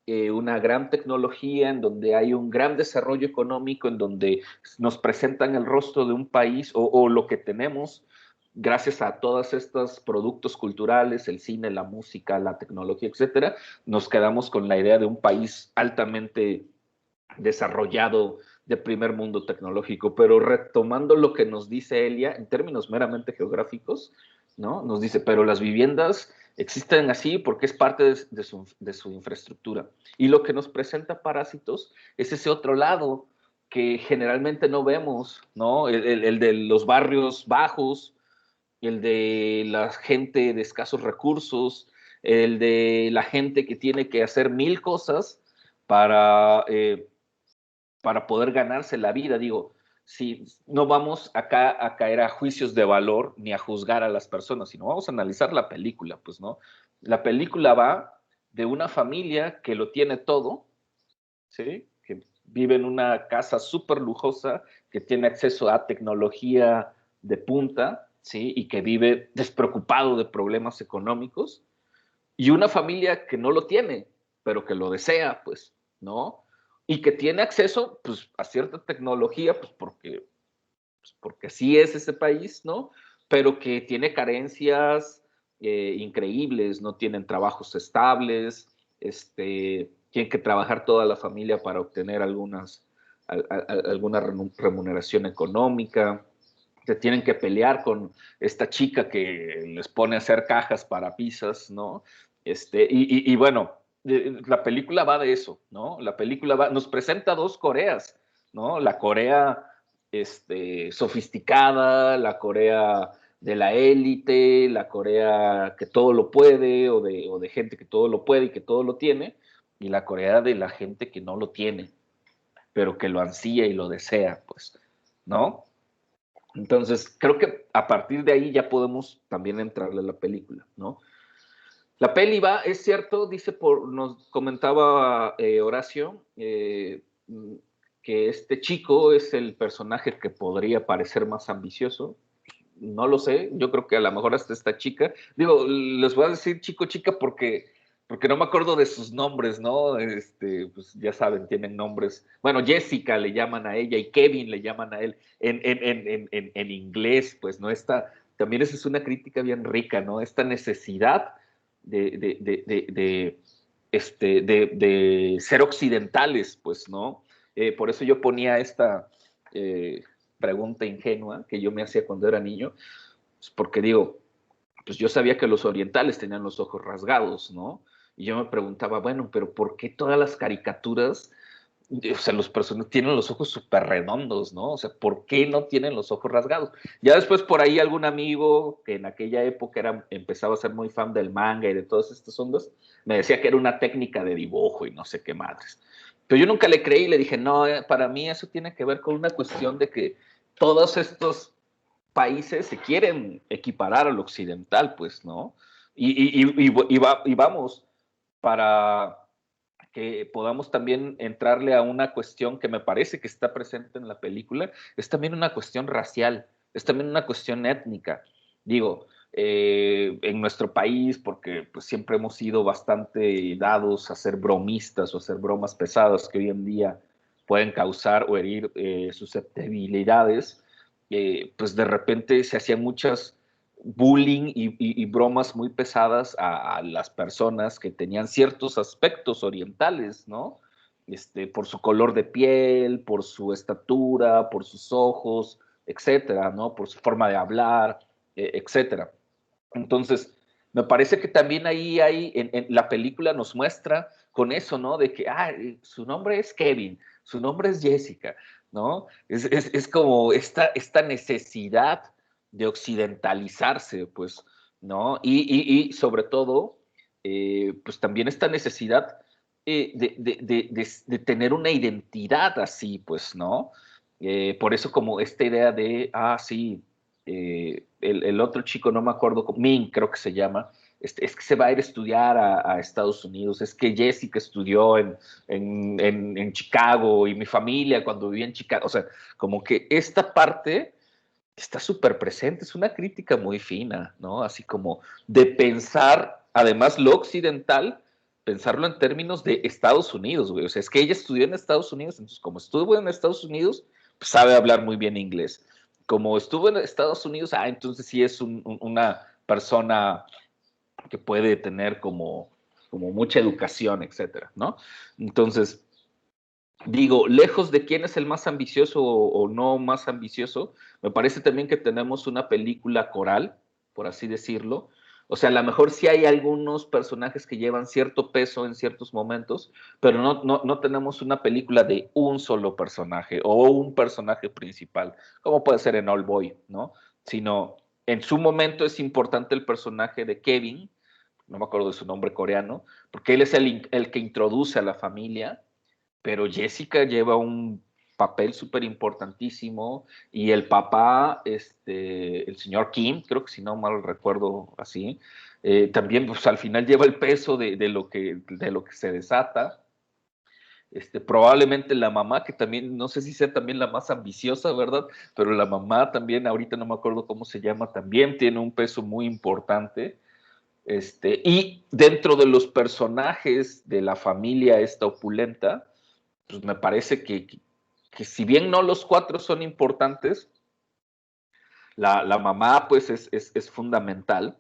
una gran tecnología, en donde hay un gran desarrollo económico, en donde nos presentan el rostro de un país o lo que tenemos gracias a todos estos productos culturales, el cine, la música, la tecnología, etcétera, nos quedamos con la idea de un país altamente desarrollado de primer mundo tecnológico. Pero retomando lo que nos dice Elia, en términos meramente geográficos, ¿no? Nos dice, pero las viviendas existen así porque es parte de su infraestructura. Y lo que nos presenta Parásitos es ese otro lado que generalmente no vemos, ¿no? El de los barrios bajos, el de la gente de escasos recursos, el de la gente que tiene que hacer mil cosas para poder ganarse la vida. Digo, si no vamos acá a caer a juicios de valor ni a juzgar a las personas, sino vamos a analizar la película, pues, ¿no? La película va de una familia que lo tiene todo, ¿sí? Que vive en una casa súper lujosa, que tiene acceso a tecnología de punta, ¿sí? Y que vive despreocupado de problemas económicos, y una familia que no lo tiene, pero que lo desea, pues, ¿no? Y que tiene acceso, pues, a cierta tecnología, porque así es ese país, ¿no? Pero que tiene carencias increíbles, no tienen trabajos estables, tienen que trabajar toda la familia para obtener alguna remuneración económica, se tienen que pelear con esta chica que les pone a hacer cajas para pizzas, ¿no? Y bueno, la película va de eso, ¿no? La película nos presenta dos Coreas, ¿no? La Corea sofisticada, la Corea de la élite, la Corea que todo lo puede, o de gente que todo lo puede y que todo lo tiene, y la Corea de la gente que no lo tiene, pero que lo ansía y lo desea, pues, ¿no? Entonces, creo que a partir de ahí ya podemos también entrarle a la película, ¿no? La peli va, es cierto, nos comentaba Horacio, que este chico es el personaje que podría parecer más ambicioso. No lo sé, yo creo que a lo mejor hasta esta chica, digo, les voy a decir chico, chica, porque no me acuerdo de sus nombres, ¿no? Pues ya saben, tienen nombres. Bueno, Jessica le llaman a ella y Kevin le llaman a él en inglés, pues, ¿no? También esa es una crítica bien rica, ¿no? Esta necesidad de ser occidentales, pues, ¿no? Por eso yo ponía esta pregunta ingenua que yo me hacía cuando era niño, pues porque digo, pues yo sabía que los orientales tenían los ojos rasgados, ¿no? Y yo me preguntaba, bueno, pero ¿por qué todas las caricaturas, o sea, los personajes tienen los ojos súper redondos, ¿no? O sea, ¿por qué no tienen los ojos rasgados? Ya después por ahí algún amigo que en aquella época empezaba a ser muy fan del manga y de todas estas ondas, me decía que era una técnica de dibujo y no sé qué madres. Pero yo nunca le creí y le dije, no, para mí eso tiene que ver con una cuestión de que todos estos países se quieren equiparar al occidental, pues, ¿no? Y vamos, para que podamos también entrarle a una cuestión que me parece que está presente en la película, es también una cuestión racial, es también una cuestión étnica. Digo, en nuestro país, porque pues, siempre hemos sido bastante dados a ser bromistas o a hacer bromas pesadas que hoy en día pueden causar o herir susceptibilidades, pues de repente se hacían muchas bullying y bromas muy pesadas a las personas que tenían ciertos aspectos orientales, ¿no? Por su color de piel, por su estatura, por sus ojos, etcétera, ¿no? Por su forma de hablar, etcétera. Entonces, me parece que también ahí en la película nos muestra con eso, ¿no? De que, su nombre es Kevin, su nombre es Jessica, ¿no? Es como esta necesidad de occidentalizarse, pues, ¿no? Y sobre todo, pues también esta necesidad de tener una identidad así, pues, ¿no? Por eso como esta idea de, sí, el otro chico, no me acuerdo, Min creo que se llama, es que se va a ir a estudiar a Estados Unidos, es que Jessica estudió en Chicago y mi familia cuando vivía en Chicago, o sea, como que esta parte está súper presente, es una crítica muy fina, ¿no? Así como de pensar, además lo occidental, pensarlo en términos de Estados Unidos, güey. O sea, es que ella estudió en Estados Unidos, entonces como estuvo en Estados Unidos, pues sabe hablar muy bien inglés. Como estuvo en Estados Unidos, entonces sí es una persona que puede tener como mucha educación, etcétera, ¿no? Entonces, digo, lejos de quién es el más ambicioso o no más ambicioso, me parece también que tenemos una película coral, por así decirlo. O sea, a lo mejor sí hay algunos personajes que llevan cierto peso en ciertos momentos, pero no tenemos una película de un solo personaje o un personaje principal, como puede ser en All Boy, ¿no? Sino en su momento es importante el personaje de Kevin, no me acuerdo de su nombre coreano, porque él es el que introduce a la familia, pero Jessica lleva un papel súper importantísimo, y el papá, el señor Kim, creo que si no mal recuerdo así, también pues al final lleva el peso de lo que se desata. Probablemente la mamá, que también, no sé si sea también la más ambiciosa, ¿verdad? Pero la mamá también, ahorita no me acuerdo cómo se llama, también tiene un peso muy importante. Y dentro de los personajes de la familia esta opulenta, pues me parece que si bien no los cuatro son importantes, la mamá pues es fundamental,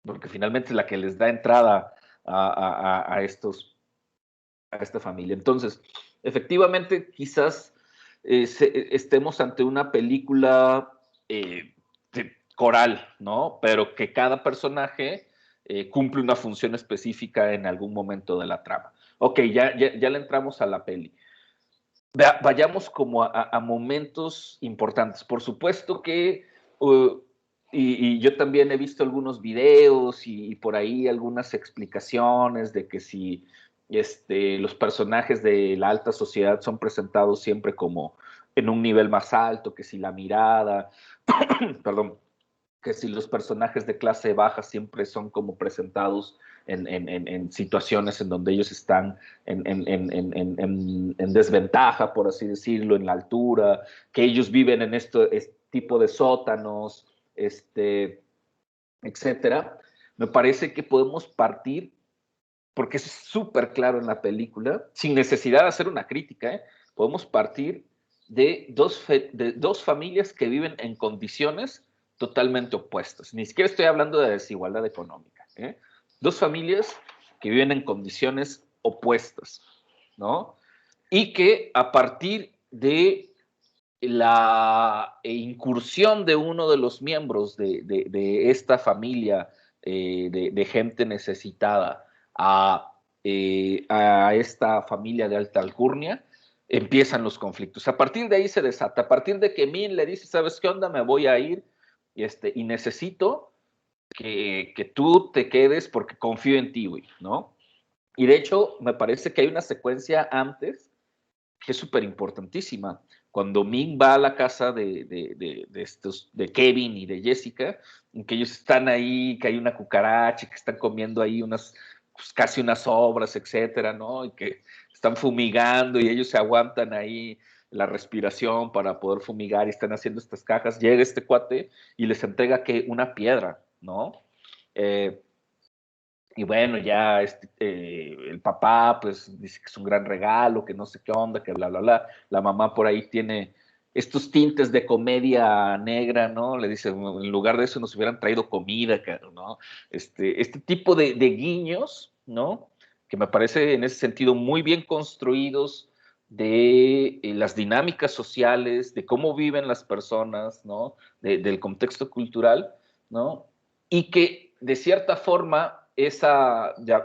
porque finalmente es la que les da entrada a esta familia. Entonces, efectivamente, quizás estemos ante una película coral, ¿no? Pero que cada personaje cumple una función específica en algún momento de la trama. Ok, ya le entramos a la peli. Vayamos como a momentos importantes. Por supuesto que, y yo también he visto algunos videos y por ahí algunas explicaciones de que si los personajes de la alta sociedad son presentados siempre como en un nivel más alto, que si la mirada, perdón, que si los personajes de clase baja siempre son como presentados en situaciones en donde ellos están en desventaja, por así decirlo, en la altura, que ellos viven en este tipo de sótanos, etcétera. Me parece que podemos partir, porque es súper claro en la película, sin necesidad de hacer una crítica, podemos partir de dos familias que viven en condiciones totalmente opuestas. Ni siquiera estoy hablando de desigualdad económica. Dos familias que viven en condiciones opuestas, ¿no? Y que a partir de la incursión de uno de los miembros de esta familia de gente necesitada a esta familia de alta alcurnia, empiezan los conflictos. A partir de ahí se desata. A partir de que Min le dice, ¿sabes qué onda? Me voy a ir y necesito que tú te quedes porque confío en ti, güey, ¿no? Y de hecho, me parece que hay una secuencia antes que es súper importantísima. Cuando Min va a la casa de Kevin y de Jessica, en que ellos están ahí, que hay una cucaracha, que están comiendo ahí pues casi unas obras, etcétera, ¿no? Y que están fumigando y ellos se aguantan ahí la respiración para poder fumigar y están haciendo estas cajas. Llega este cuate y les entrega que una piedra, ¿no? Y bueno, ya el papá pues dice que es un gran regalo, que no sé qué onda, que bla, bla, bla. La mamá por ahí tiene estos tintes de comedia negra, ¿no? Le dice, en lugar de eso nos hubieran traído comida, ¿no? Este tipo de guiños, ¿no? Que me parece en ese sentido muy bien construidos de las dinámicas sociales, de cómo viven las personas, ¿no? Del contexto cultural, ¿no? Y que de cierta forma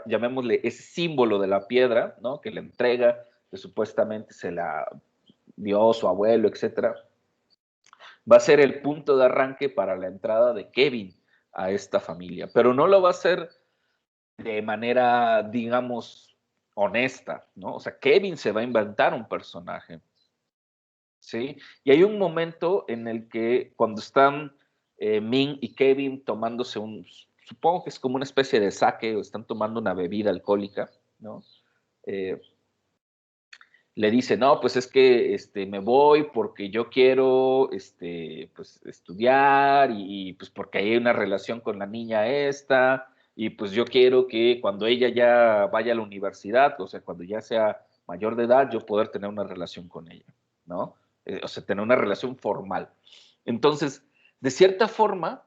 llamémosle, ese símbolo de la piedra, ¿no? Que le entrega, que supuestamente se la dio su abuelo, etcétera, va a ser el punto de arranque para la entrada de Kevin a esta familia, pero no lo va a hacer de manera, digamos, honesta, ¿no? O sea, Kevin se va a inventar un personaje, ¿sí? Y hay un momento en el que cuando están Min y Kevin tomándose supongo que es como una especie de sake, o están tomando una bebida alcohólica, ¿no? Le dice, no, pues es que me voy porque yo quiero pues, estudiar y pues porque hay una relación con la niña esta, y pues yo quiero que cuando ella ya vaya a la universidad, o sea, cuando ya sea mayor de edad, yo poder tener una relación con ella, ¿no? O sea, tener una relación formal. Entonces, de cierta forma,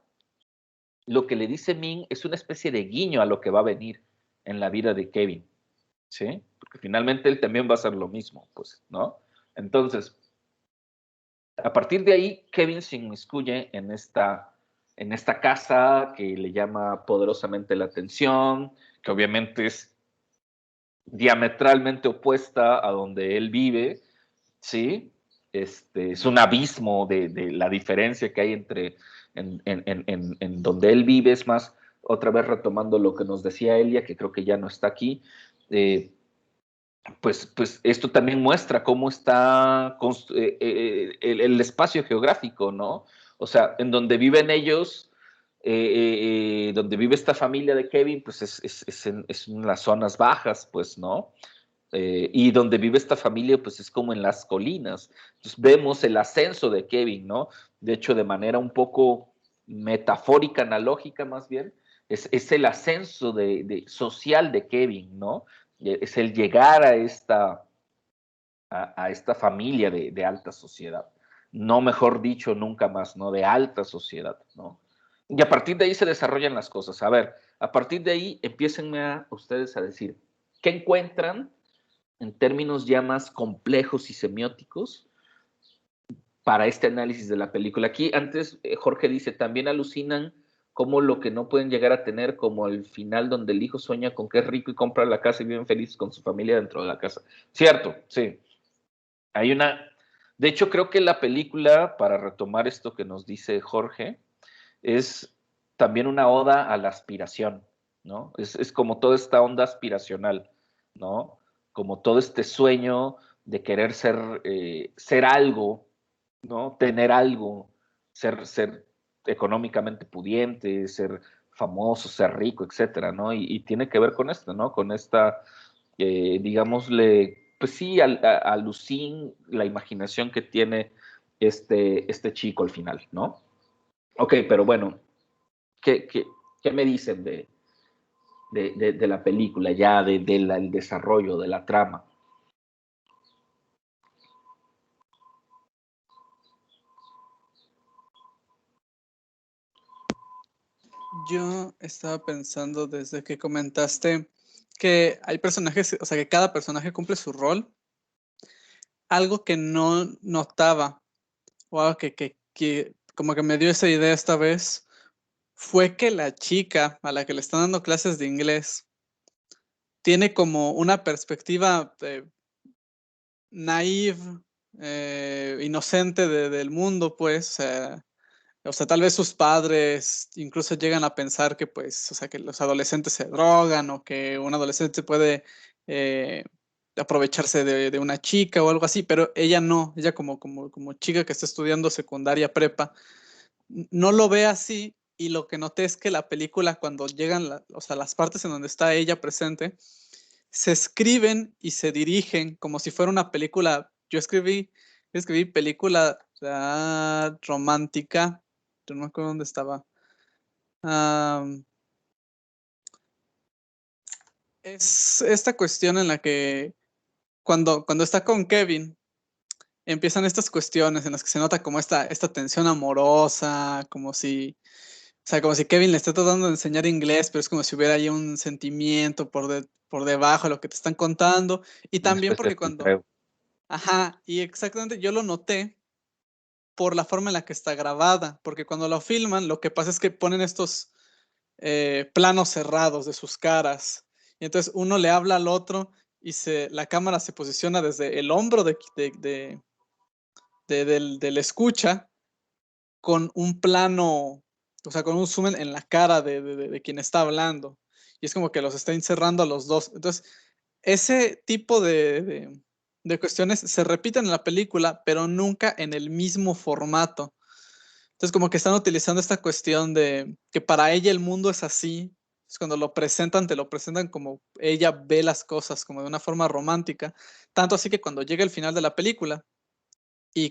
lo que le dice Min es una especie de guiño a lo que va a venir en la vida de Kevin, ¿sí? Porque finalmente él también va a hacer lo mismo, pues, ¿no? Entonces, a partir de ahí, Kevin se inmiscuye en esta casa que le llama poderosamente la atención, que obviamente es diametralmente opuesta a donde él vive, ¿sí? Es un abismo de la diferencia que hay entre en donde él vive. Es más, otra vez retomando lo que nos decía Elia, que creo que ya no está aquí, pues esto también muestra cómo está el espacio geográfico, ¿no? O sea, en donde viven ellos, donde vive esta familia de Kevin, pues es en las zonas bajas, pues, ¿no? Y donde vive esta familia, pues es como en las colinas. Entonces vemos el ascenso de Kevin, ¿no? De hecho, de manera un poco metafórica, analógica más bien, es el ascenso social de Kevin, ¿no? Es el llegar a esta familia de alta sociedad. No mejor dicho, nunca más, ¿no? De alta sociedad, ¿no? Y a partir de ahí se desarrollan las cosas. A ver, a partir de ahí empiecen a ustedes a decir, ¿qué encuentran en términos ya más complejos y semióticos para este análisis de la película? Aquí antes Jorge dice, también alucinan como lo que no pueden llegar a tener, como el final donde el hijo sueña con que es rico y compra la casa y viven felices con su familia dentro de la casa. Cierto, sí. Hay una... De hecho, creo que la película, para retomar esto que nos dice Jorge, es también una oda a la aspiración, ¿no? Es como toda esta onda aspiracional, ¿no? Como todo este sueño de querer ser algo, ¿no? Tener algo, ser económicamente pudiente, ser famoso, ser rico, etcétera, ¿no? Y tiene que ver con esto, ¿no? Con esta, digámosle, pues sí, a Lucín, la imaginación que tiene este chico al final, ¿no? Ok, pero bueno, ¿qué me dicen de la película ya, del desarrollo, de la trama? Yo estaba pensando desde que comentaste que hay personajes, o sea, que cada personaje cumple su rol. Algo que no notaba, o algo que como que me dio esa idea esta vez, fue que la chica a la que le están dando clases de inglés tiene como una perspectiva naive, inocente del mundo, pues. O sea, tal vez sus padres incluso llegan a pensar que, pues, o sea, que los adolescentes se drogan o que un adolescente puede aprovecharse de una chica o algo así, pero ella no, ella como chica que está estudiando secundaria, prepa, no lo ve así. Y lo que noté es que la película, cuando llegan, o sea, las partes en donde está ella presente, se escriben y se dirigen como si fuera una película. Yo escribí película romántica, yo no me acuerdo dónde estaba. Es esta cuestión en la que cuando está con Kevin, empiezan estas cuestiones en las que se nota como esta tensión amorosa, como si, o sea, como si Kevin le esté tratando de enseñar inglés, pero es como si hubiera ahí un sentimiento por debajo de lo que te están contando. Y Una también especie porque de filtreo. ajá, y exactamente yo lo noté por la forma en la que está grabada, porque cuando lo filman, lo que pasa es que ponen estos planos cerrados de sus caras. Y entonces uno le habla al otro y la cámara se posiciona desde el hombro del escucha con un plano, o sea, con un zoom en la cara de quien está hablando. Y es como que los está encerrando a los dos. Entonces, ese tipo de cuestiones se repiten en la película, pero nunca en el mismo formato. Entonces, como que están utilizando esta cuestión de que para ella el mundo es así. Es cuando lo presentan, te lo presentan como ella ve las cosas, como de una forma romántica. Tanto así que cuando llega el final de la película y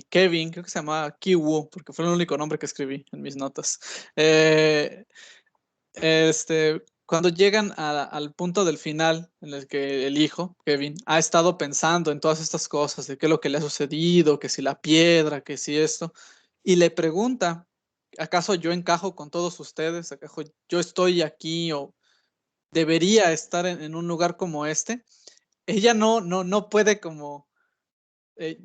Kevin, creo que se llamaba Kiwoo, porque fue el único nombre que escribí en mis notas. Cuando llegan al punto del final en el que el hijo, Kevin, ha estado pensando en todas estas cosas, de qué es lo que le ha sucedido, que si la piedra, que si esto, y le pregunta, ¿acaso yo encajo con todos ustedes? ¿Acaso yo estoy aquí o debería estar en un lugar como este? Ella no puede como eh,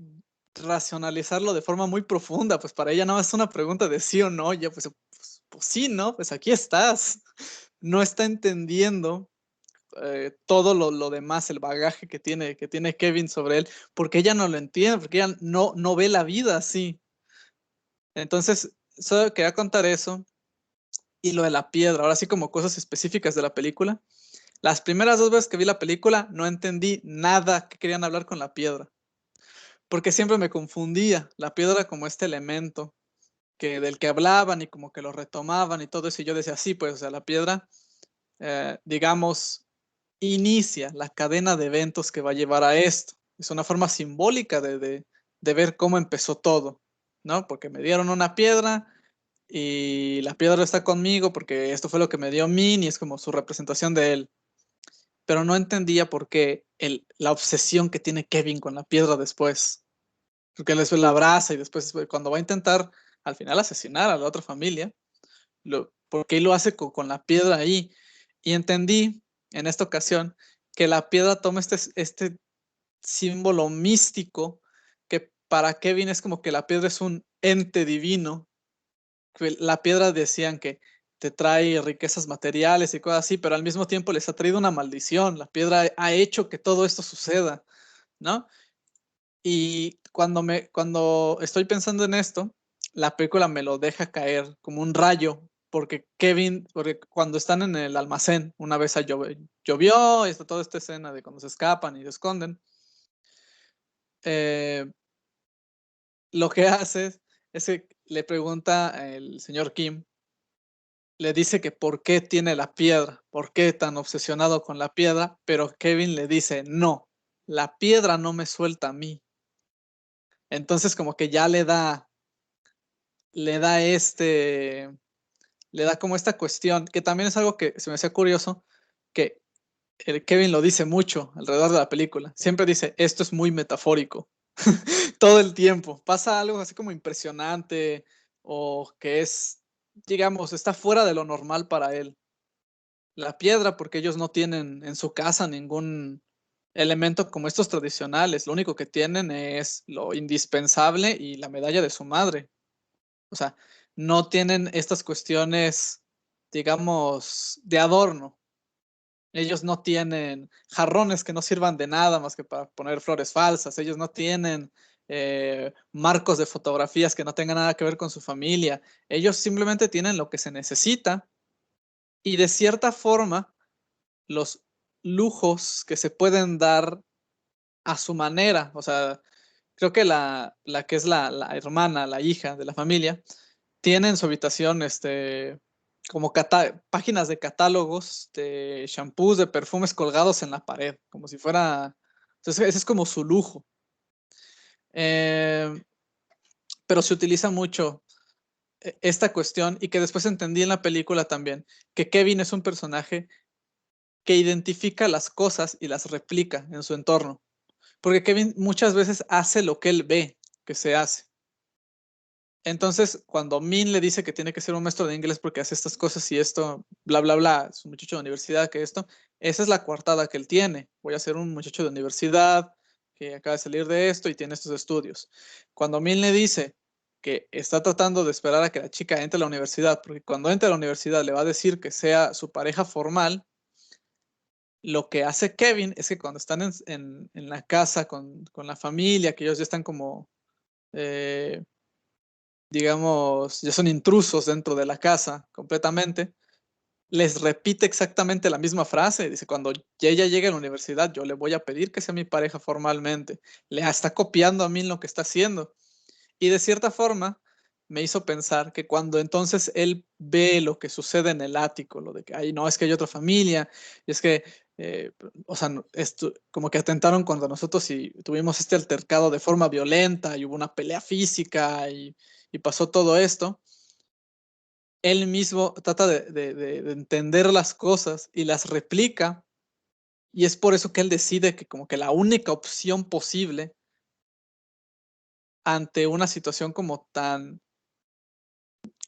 racionalizarlo de forma muy profunda, pues para ella nada más es una pregunta de sí o no, ya pues sí, ¿no? Pues aquí estás. No está entendiendo todo lo demás, el bagaje que tiene Kevin sobre él, porque ella no lo entiende, porque ella no ve la vida así. Entonces, solo quería contar eso y lo de la piedra, ahora sí como cosas específicas de la película. Las primeras 2 veces que vi la película no entendí nada que querían hablar con la piedra, porque siempre me confundía la piedra como este elemento del que hablaban y como que lo retomaban y todo eso, y yo decía, sí, pues, o sea, la piedra, digamos, inicia la cadena de eventos que va a llevar a esto. Es una forma simbólica de ver cómo empezó todo, ¿no? Porque me dieron una piedra y la piedra está conmigo porque esto fue lo que me dio Min y es como su representación de él. Pero no entendía por qué la obsesión que tiene Kevin con la piedra después. Porque él después la abraza y después cuando va a intentar al final asesinar a la otra familia, porque él lo hace con la piedra ahí. Y entendí en esta ocasión que la piedra toma este símbolo místico que para Kevin es como que la piedra es un ente divino. Que la piedra decían que te trae riquezas materiales y cosas así, pero al mismo tiempo les ha traído una maldición. La piedra ha hecho que todo esto suceda, ¿no? Y cuando estoy pensando en esto, la película me lo deja caer como un rayo, porque cuando están en el almacén, una vez llovió, y está toda esta escena de cuando se escapan y se esconden, lo que hace es que le pregunta el señor Kim, le dice que por qué tiene la piedra, por qué tan obsesionado con la piedra, pero Kevin le dice, no, la piedra no me suelta a mí. Entonces como que ya le da le da como esta cuestión, que también es algo que se me hacía curioso, que el Kevin lo dice mucho alrededor de la película. Siempre dice, esto es muy metafórico. Todo el tiempo. Pasa algo así como impresionante o que es, digamos, está fuera de lo normal para él. La piedra, porque ellos no tienen en su casa ningún elemento como estos tradicionales. Lo único que tienen es lo indispensable y la medalla de su madre. O sea, no tienen estas cuestiones, digamos, de adorno. Ellos no tienen jarrones que no sirvan de nada más que para poner flores falsas. Ellos no tienen marcos de fotografías que no tengan nada que ver con su familia. Ellos simplemente tienen lo que se necesita y de cierta forma los lujos que se pueden dar a su manera. O sea, creo que la que es la hermana, la hija de la familia, tiene en su habitación como páginas de catálogos de shampoos, de perfumes colgados en la pared, como si fuera. Entonces, ese es como su lujo. Pero se utiliza mucho esta cuestión y que después entendí en la película también, que Kevin es un personaje que identifica las cosas y las replica en su entorno. Porque Kevin muchas veces hace lo que él ve que se hace. Entonces, cuando Min le dice que tiene que ser un maestro de inglés porque hace estas cosas y esto, bla, bla, bla, es un muchacho de universidad que esto, esa es la coartada que él tiene. Voy a ser un muchacho de universidad que acaba de salir de esto y tiene estos estudios. Cuando Min le dice que está tratando de esperar a que la chica entre a la universidad, porque cuando entre a la universidad le va a decir que sea su pareja formal, lo que hace Kevin es que cuando están en la casa con la familia, que ellos ya están como digamos, ya son intrusos dentro de la casa completamente, les repite exactamente la misma frase. Dice, cuando ella llegue a la universidad, yo le voy a pedir que sea mi pareja formalmente. Le está copiando a mí lo que está haciendo. Y de cierta forma, me hizo pensar que cuando entonces él ve lo que sucede en el ático, lo de que, ay, no, es que hay otra familia, y es que, o sea, esto, como que atentaron cuando nosotros tuvimos este altercado de forma violenta y hubo una pelea física y pasó todo esto, él mismo trata de entender las cosas y las replica, y es por eso que él decide que como que la única opción posible ante una situación como tan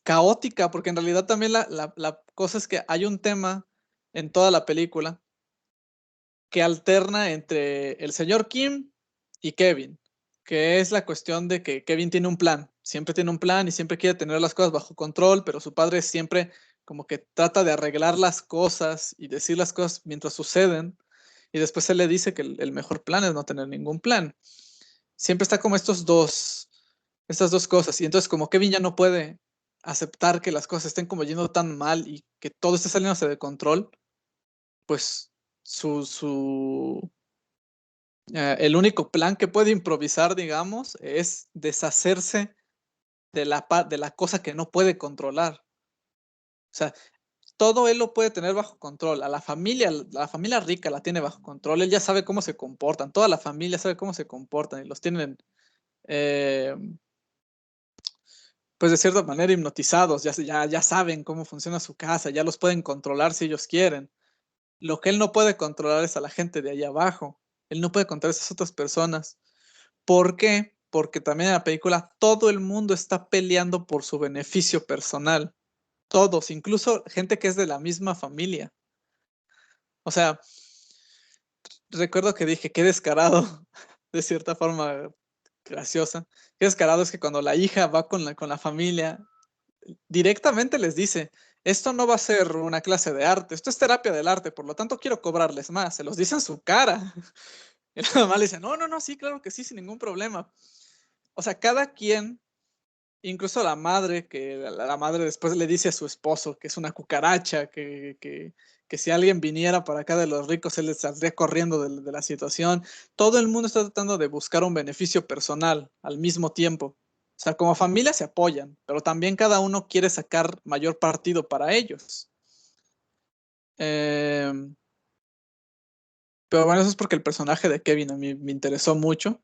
caótica, porque en realidad también la cosa es que hay un tema en toda la película que alterna entre el señor Kim y Kevin, que es la cuestión de que Kevin tiene un plan, siempre tiene un plan y siempre quiere tener las cosas bajo control, pero su padre siempre como que trata de arreglar las cosas y decir las cosas mientras suceden, y después él le dice que el mejor plan es no tener ningún plan. Siempre está como estas dos cosas, y entonces como Kevin ya no puede aceptar que las cosas estén como yendo tan mal y que todo esté saliéndose de control, pues el único plan que puede improvisar, digamos, es deshacerse de la cosa que no puede controlar. O sea, todo él lo puede tener bajo control. A la familia rica la tiene bajo control. Él ya sabe cómo se comportan. Toda la familia sabe cómo se comportan y los tienen, eh, pues de cierta manera hipnotizados. Ya saben cómo funciona su casa. Ya los pueden controlar si ellos quieren. Lo que él no puede controlar es a la gente de allá abajo. Él no puede controlar a esas otras personas. ¿Por qué? Porque también en la película todo el mundo está peleando por su beneficio personal. Todos, incluso gente que es de la misma familia. O sea, recuerdo que dije, qué descarado, de cierta forma graciosa. Qué descarado es que cuando la hija va con la familia, directamente les dice, esto no va a ser una clase de arte, esto es terapia del arte, por lo tanto quiero cobrarles más. Se los dice en su cara. Y la mamá le dice, no, no, no, sí, claro que sí, sin ningún problema. O sea, cada quien, incluso la madre, que la madre después le dice a su esposo que es una cucaracha, que si alguien viniera para acá de los ricos, él les saldría corriendo de la situación. Todo el mundo está tratando de buscar un beneficio personal al mismo tiempo. O sea, como familia se apoyan, pero también cada uno quiere sacar mayor partido para ellos. Pero bueno, eso es porque el personaje de Kevin a mí me interesó mucho.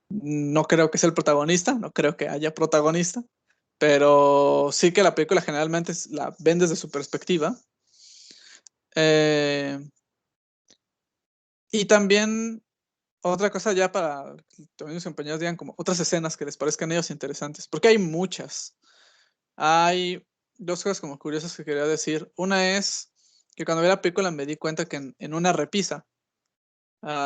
No creo que sea el protagonista, no creo que haya protagonista, pero sí que la película generalmente la ven desde su perspectiva. Eh, y también otra cosa ya para que también mis compañeros digan como otras escenas que les parezcan a ellos interesantes, porque hay muchas. Hay dos cosas como curiosas que quería decir. Una es que cuando vi la película me di cuenta que en una repisa,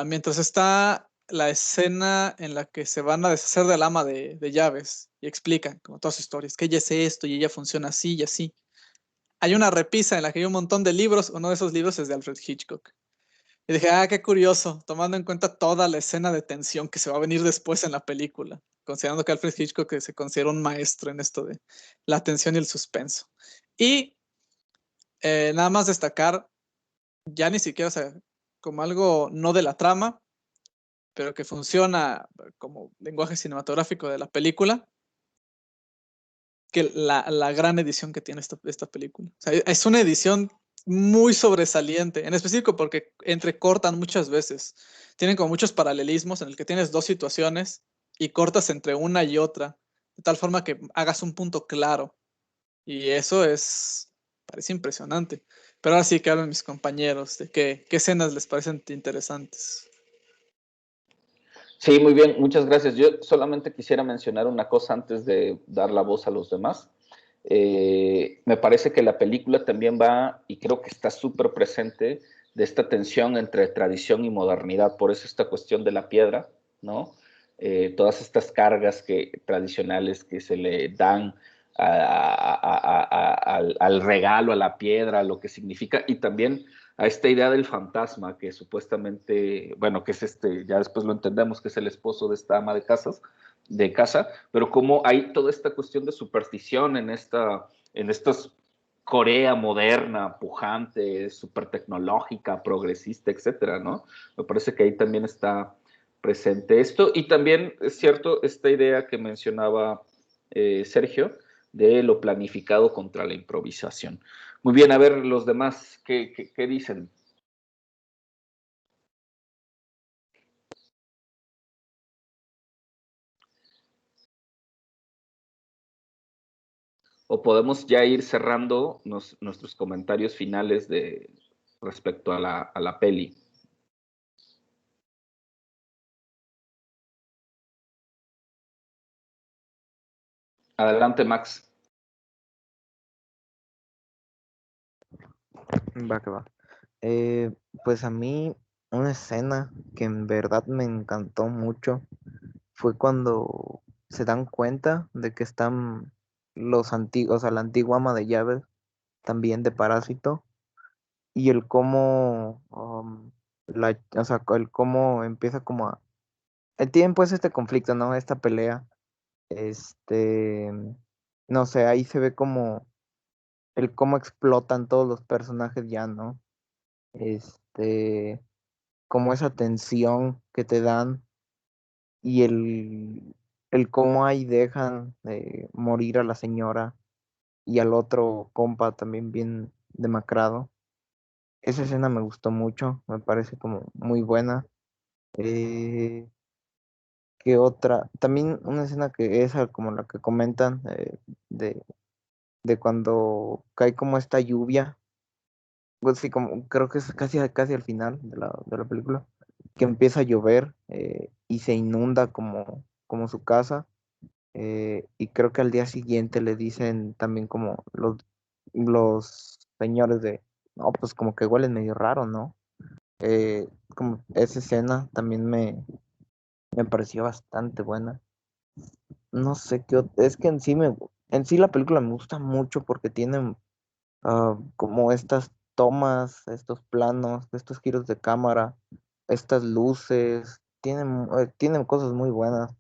mientras está la escena en la que se van a deshacer del ama de llaves y explican como todas sus historias, que ella es esto y ella funciona así y así. Hay una repisa en la que hay un montón de libros, uno de esos libros es de Alfred Hitchcock. Y dije, qué curioso, tomando en cuenta toda la escena de tensión que se va a venir después en la película, considerando que Alfred Hitchcock se considera un maestro en esto de la tensión y el suspenso. Y nada más destacar, ya ni siquiera, o sea, como algo no de la trama, pero que funciona como lenguaje cinematográfico de la película, que la gran edición que tiene esta película. O sea, es una edición muy sobresaliente, en específico porque entrecortan muchas veces. Tienen como muchos paralelismos en el que tienes dos situaciones y cortas entre una y otra, de tal forma que hagas un punto claro. Y eso parece impresionante. Pero ahora sí que hablan mis compañeros de qué escenas les parecen interesantes. Sí, muy bien, muchas gracias. Yo solamente quisiera mencionar una cosa antes de dar la voz a los demás. Me parece que la película también va, y creo que está súper presente, de esta tensión entre tradición y modernidad. Por eso esta cuestión de la piedra, ¿no? Todas estas cargas tradicionales que se le dan al regalo, a la piedra, lo que significa, y también a esta idea del fantasma que supuestamente, bueno, que es ya después lo entendemos que es el esposo de esta ama de casa, pero como hay toda esta cuestión de superstición en estas Corea moderna, pujante, súper tecnológica, progresista, etcétera, ¿no? Me parece que ahí también está presente esto. Y también es cierto esta idea que mencionaba Sergio de lo planificado contra la improvisación. Muy bien, a ver los demás, ¿qué dicen? O podemos ya ir cerrando nuestros comentarios finales respecto a la peli. Adelante, Max. Va que va. Eh, pues a mí una escena que en verdad me encantó mucho fue cuando se dan cuenta de que están los antiguos, o sea, la antigua ama de llaves, también de Parásito, y el cómo, o sea, el cómo empieza como a... Tienen pues este conflicto, ¿no? Esta pelea, este, no sé, ahí se ve como el cómo explotan todos los personajes ya, ¿no? como esa tensión que te dan y el cómo ahí dejan morir a la señora y al otro compa también bien demacrado. Esa escena me gustó mucho, me parece como muy buena. Eh, ¿Qué otra? También una escena que es como la que comentan, de, de cuando cae como esta lluvia, pues sí, como creo que es casi al final de la película, que empieza a llover, y se inunda como su casa, y creo que al día siguiente le dicen también como los señores no, pues como que huelen medio raro, ¿no? Como esa escena también me pareció bastante buena. No sé es que en sí la película me gusta mucho porque tiene como estas tomas, estos planos, estos giros de cámara, estas luces, tienen cosas muy buenas.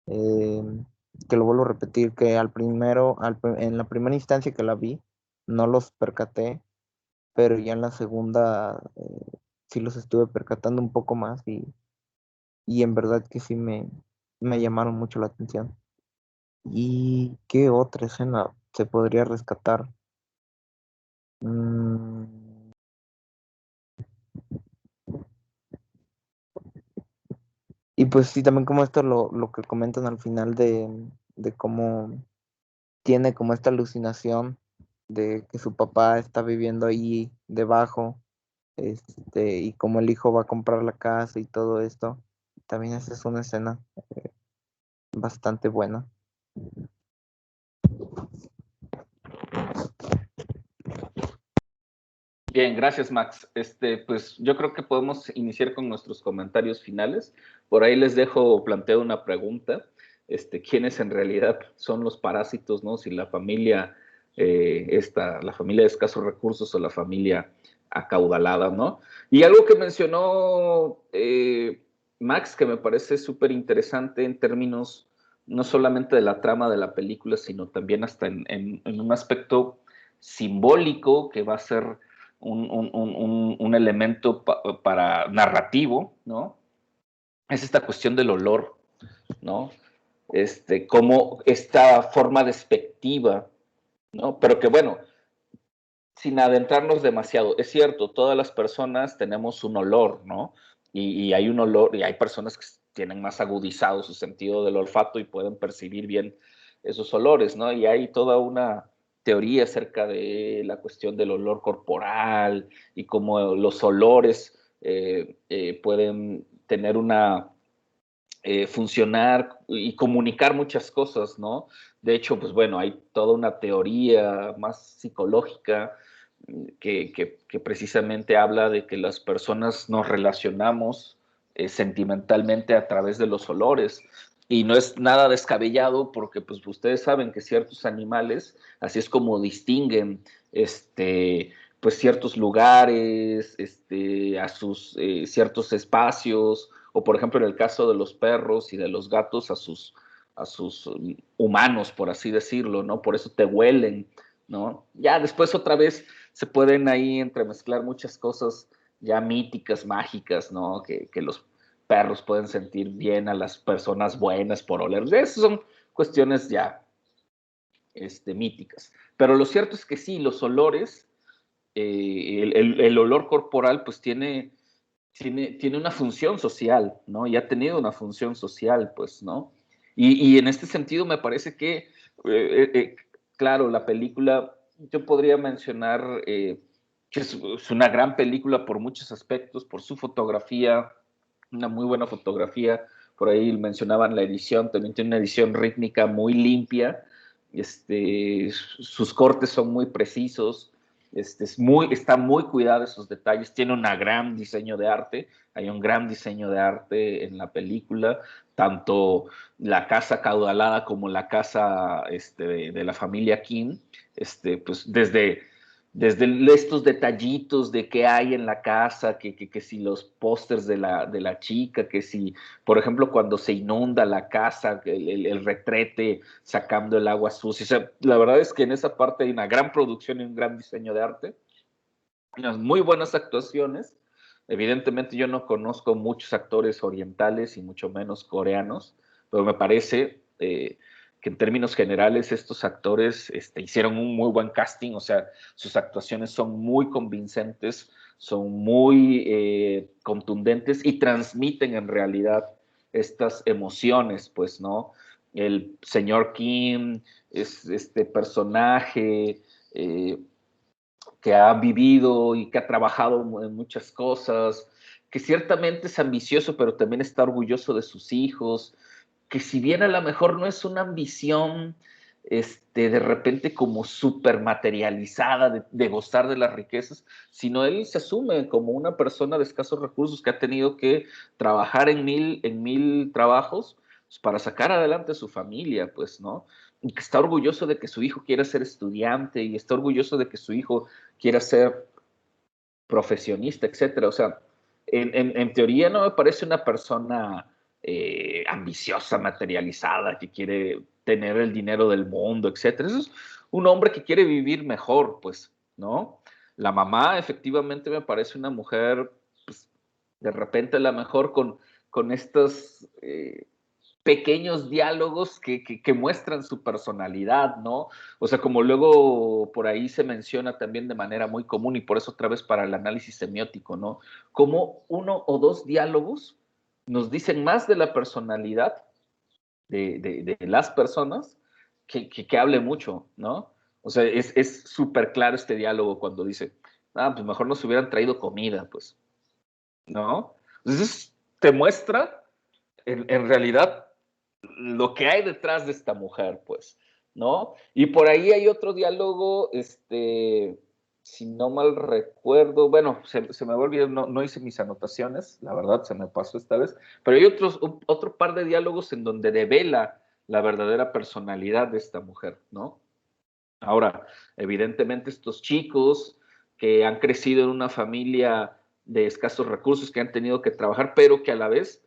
eh, que lo vuelvo a repetir, que en la primera instancia que la vi, no los percaté, pero ya en la segunda sí los estuve percatando un poco más y en verdad que sí me llamaron mucho la atención. ¿Y qué otra escena se podría rescatar? Mm, y pues sí, también como esto lo que comentan al final de cómo tiene como esta alucinación de que su papá está viviendo ahí debajo, y como el hijo va a comprar la casa y todo esto. También esa es una escena bastante buena. Bien, gracias Max. Pues yo creo que podemos iniciar con nuestros comentarios finales. Por ahí les planteo una pregunta. ¿Quiénes en realidad son los parásitos, no? Si la familia, la familia de escasos recursos o la familia acaudalada, ¿no? Y algo que mencionó Max, que me parece súper interesante en términos no solamente de la trama de la película, sino también hasta en un aspecto simbólico que va a ser un elemento para narrativo, ¿no? Es esta cuestión del olor, ¿no? Como esta forma despectiva, ¿no? Pero que bueno, sin adentrarnos demasiado, es cierto, todas las personas tenemos un olor, ¿no? Y hay un olor, y hay personas que tienen más agudizado su sentido del olfato y pueden percibir bien esos olores, ¿no? Y hay toda una teoría acerca de la cuestión del olor corporal y cómo los olores pueden tener funcionar y comunicar muchas cosas, ¿no? De hecho, pues bueno, hay toda una teoría más psicológica que precisamente habla de que las personas nos relacionamos sentimentalmente a través de los olores. Y no es nada descabellado porque pues ustedes saben que ciertos animales, así es como distinguen pues ciertos lugares, a sus ciertos espacios, o por ejemplo en el caso de los perros y de los gatos, a sus humanos, por así decirlo, ¿no? Por eso te huelen, ¿no? Ya después otra vez se pueden ahí entremezclar muchas cosas ya míticas, mágicas, ¿no? Que los perros pueden sentir bien a las personas buenas por oler. Esas son cuestiones ya míticas. Pero lo cierto es que sí, los olores, el olor corporal, pues tiene una función social, ¿no? Y ha tenido una función social, pues, ¿no? Y en este sentido me parece que, claro, la película, yo podría mencionar que es una gran película por muchos aspectos, por su fotografía, una muy buena fotografía. Por ahí mencionaban la edición, también tiene una edición rítmica muy limpia. Sus cortes son muy precisos. Está muy cuidado esos detalles. Tiene un gran diseño de arte. Hay un gran diseño de arte en la película. Tanto la casa caudalada como la casa de la familia Kim. Pues desde estos detallitos de qué hay en la casa, que si los pósters de la chica, que si, por ejemplo, cuando se inunda la casa, el retrete sacando el agua sucia. O sea, la verdad es que en esa parte hay una gran producción y un gran diseño de arte, unas muy buenas actuaciones, Evidentemente yo no conozco muchos actores orientales y mucho menos coreanos, pero me parece que en términos generales estos actores hicieron un muy buen casting, o sea, sus actuaciones son muy convincentes, son muy contundentes y transmiten en realidad estas emociones, pues, ¿no? El señor Kim es este personaje que ha vivido y que ha trabajado en muchas cosas, que ciertamente es ambicioso, pero también está orgulloso de sus hijos, que si bien a lo mejor no es una ambición de repente como súper materializada de gozar de las riquezas, sino él se asume como una persona de escasos recursos que ha tenido que trabajar en mil trabajos pues, para sacar adelante a su familia, pues, ¿no? Y que está orgulloso de que su hijo quiera ser estudiante y está orgulloso de que su hijo quiera ser profesionista, etcétera. O sea, en teoría no me parece una persona ambiciosa, materializada, que quiere tener el dinero del mundo, etcétera. Eso es un hombre que quiere vivir mejor, pues, ¿no? La mamá efectivamente me parece una mujer, pues, de repente a lo mejor con estos pequeños diálogos que muestran su personalidad, ¿no? O sea, como luego por ahí se menciona también de manera muy común y por eso otra vez para el análisis semiótico, ¿no? Como uno o dos diálogos nos dicen más de la personalidad de las personas que hable mucho, ¿no? O sea, es súper claro este diálogo cuando dice, pues mejor nos hubieran traído comida, pues, ¿no? Entonces te muestra en realidad lo que hay detrás de esta mujer, pues, ¿no? Y por ahí hay otro diálogo, si no mal recuerdo, bueno, se me va a olvidar, no hice mis anotaciones, la verdad, se me pasó esta vez, pero hay otro par de diálogos en donde devela la verdadera personalidad de esta mujer, ¿no? Ahora, evidentemente estos chicos que han crecido en una familia de escasos recursos, que han tenido que trabajar, pero que a la vez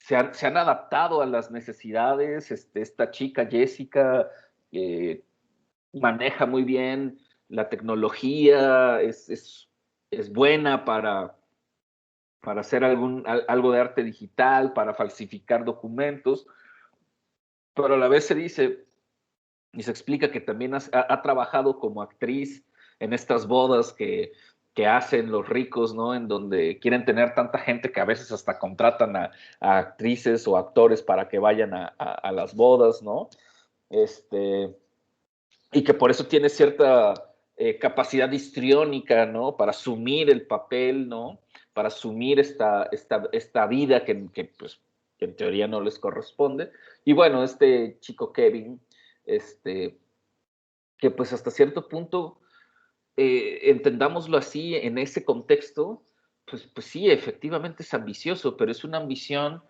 se han adaptado a las necesidades. Esta chica, Jessica, eh, maneja muy bien la tecnología, es buena para hacer algo de arte digital, para falsificar documentos, pero a la vez se dice y se explica que también ha trabajado como actriz en estas bodas que hacen los ricos, ¿no? En donde quieren tener tanta gente que a veces hasta contratan a actrices o actores para que vayan a las bodas, ¿no? Y que por eso tiene cierta capacidad histriónica, ¿no? Para asumir el papel, ¿no? Para asumir esta vida pues, que en teoría no les corresponde. Y bueno, este chico Kevin, que pues hasta cierto punto, entendámoslo así, en ese contexto, pues sí, efectivamente es ambicioso, pero es una ambición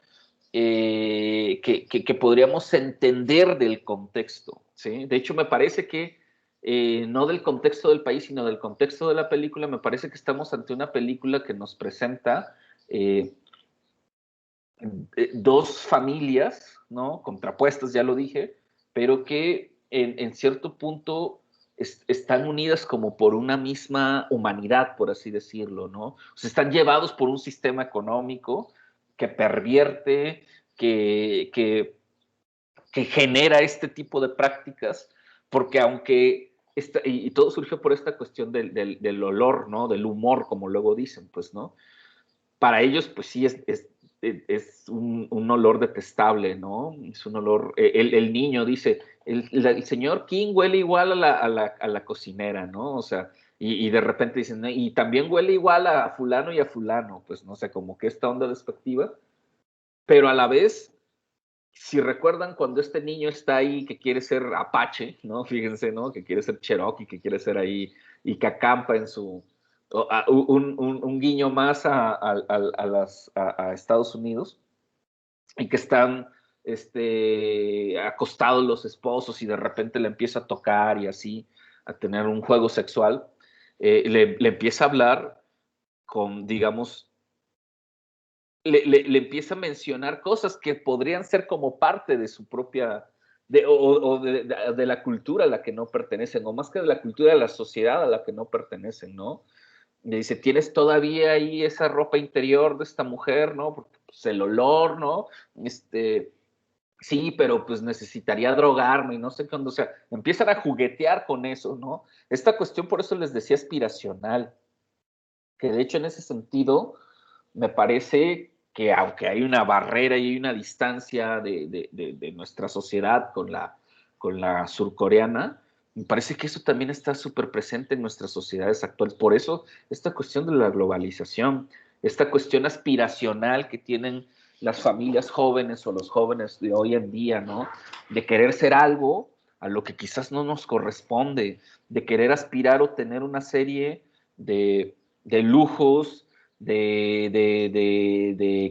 que podríamos entender del contexto, ¿sí? De hecho, me parece que no del contexto del país, sino del contexto de la película, me parece que estamos ante una película que nos presenta dos familias, ¿no? Contrapuestas, ya lo dije, pero que en cierto punto están unidas como por una misma humanidad, por así decirlo, ¿no? O sea, están llevados por un sistema económico que pervierte, que genera este tipo de prácticas, porque aunque, y todo surgió por esta cuestión del olor, ¿no? Del humor, como luego dicen, pues, ¿no? Para ellos, pues sí, es un olor detestable, ¿no? Es un olor, el niño dice, el señor King huele igual a la cocinera, ¿no? O sea, y de repente dicen, ¿no? Y también huele igual a fulano y a fulano, pues no sé, como que esta onda despectiva, pero a la vez, si recuerdan cuando este niño está ahí que quiere ser Apache, ¿no? Fíjense, ¿no? Que quiere ser Cherokee, que quiere ser ahí y que acampa en su... un guiño más a Estados Unidos y que están acostados los esposos y de repente le empieza a tocar y así, a tener un juego sexual, le empieza a hablar con, digamos, le empieza a mencionar cosas que podrían ser como parte de su propia, de la cultura a la que no pertenecen, o más que de la cultura de la sociedad a la que no pertenecen, ¿no? Le dice, ¿tienes todavía ahí esa ropa interior de esta mujer, no? Porque pues, el olor, ¿no? Sí, pero pues necesitaría drogarme y no sé qué onda. O sea, empiezan a juguetear con eso, ¿no? Esta cuestión, por eso les decía aspiracional, que de hecho en ese sentido me parece que aunque hay una barrera y hay una distancia de nuestra sociedad con la surcoreana, me parece que eso también está súper presente en nuestras sociedades actuales. Por eso esta cuestión de la globalización, esta cuestión aspiracional que tienen las familias jóvenes o los jóvenes de hoy en día, ¿no? De querer ser algo a lo que quizás no nos corresponde, de querer aspirar o tener una serie de lujos, de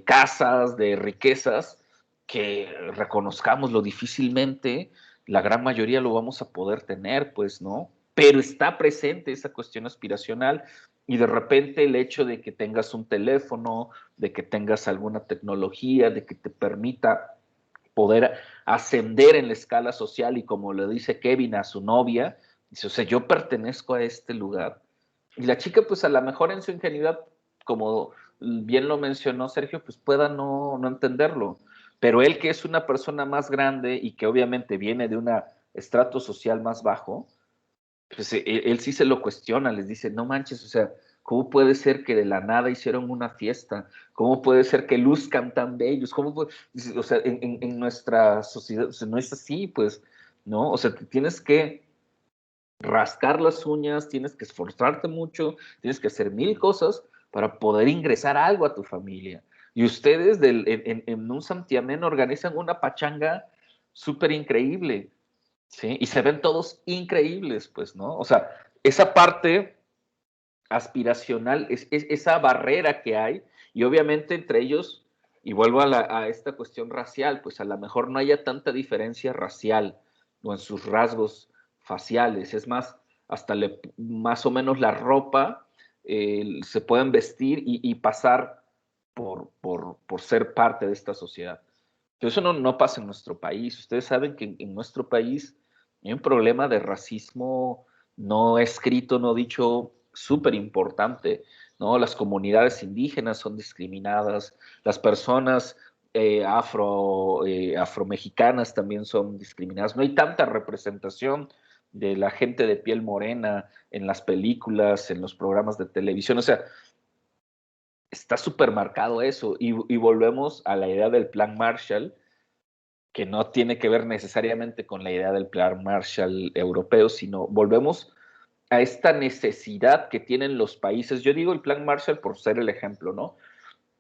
casas, de riquezas, que reconozcámoslo difícilmente, la gran mayoría lo vamos a poder tener, pues, ¿no? Pero está presente esa cuestión aspiracional y de repente el hecho de que tengas un teléfono, de que tengas alguna tecnología, de que te permita poder ascender en la escala social y como le dice Kevin a su novia, dice, o sea, yo pertenezco a este lugar. Y la chica, pues a lo mejor en su ingenuidad, como bien lo mencionó Sergio, pues pueda no entenderlo. Pero él que es una persona más grande y que obviamente viene de un estrato social más bajo, pues él sí se lo cuestiona, les dice, no manches, o sea, ¿cómo puede ser que de la nada hicieron una fiesta? ¿Cómo puede ser que luzcan tan bellos? ¿Cómo puede? O sea, en nuestra sociedad, o sea, no es así, pues, ¿no? O sea, tienes que rascar las uñas, tienes que esforzarte mucho, tienes que hacer mil cosas para poder ingresar algo a tu familia. Y ustedes en un santiamén organizan una pachanga súper increíble, ¿sí? Y se ven todos increíbles, pues, ¿no? O sea, esa parte aspiracional, es esa barrera que hay, y obviamente entre ellos, y vuelvo a esta cuestión racial, pues a lo mejor no haya tanta diferencia racial o en sus rasgos faciales, es más, hasta más o menos la ropa se pueden vestir y pasar por ser parte de esta sociedad. Pero eso no pasa en nuestro país. Ustedes saben que en nuestro país hay un problema de racismo no escrito, no dicho, súper importante, ¿no? Las comunidades indígenas son discriminadas, las personas afromexicanas también son discriminadas. No hay tanta representación de la gente de piel morena en las películas, en los programas de televisión. O sea, está súper marcado eso. Y volvemos a la idea del Plan Marshall, que no tiene que ver necesariamente con la idea del Plan Marshall europeo, sino volvemos a esta necesidad que tienen los países. Yo digo el Plan Marshall por ser el ejemplo, ¿no?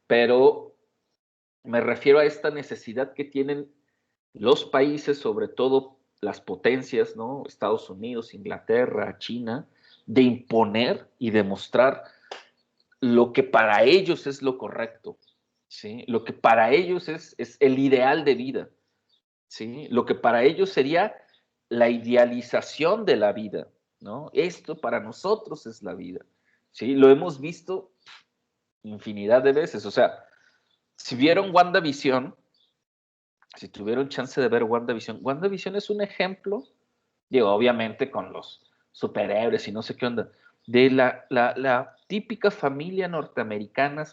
Pero me refiero a esta necesidad que tienen los países, sobre todo las potencias, ¿no? Estados Unidos, Inglaterra, China, de imponer y demostrar lo que para ellos es lo correcto, ¿sí? Lo que para ellos es el ideal de vida, ¿sí? Lo que para ellos sería la idealización de la vida, ¿no? Esto para nosotros es la vida, ¿sí? Lo hemos visto infinidad de veces. O sea, si vieron WandaVision, si tuvieron chance de ver WandaVision, WandaVision es un ejemplo, digo, obviamente con los superhéroes y no sé qué onda, de la típica familia norteamericana,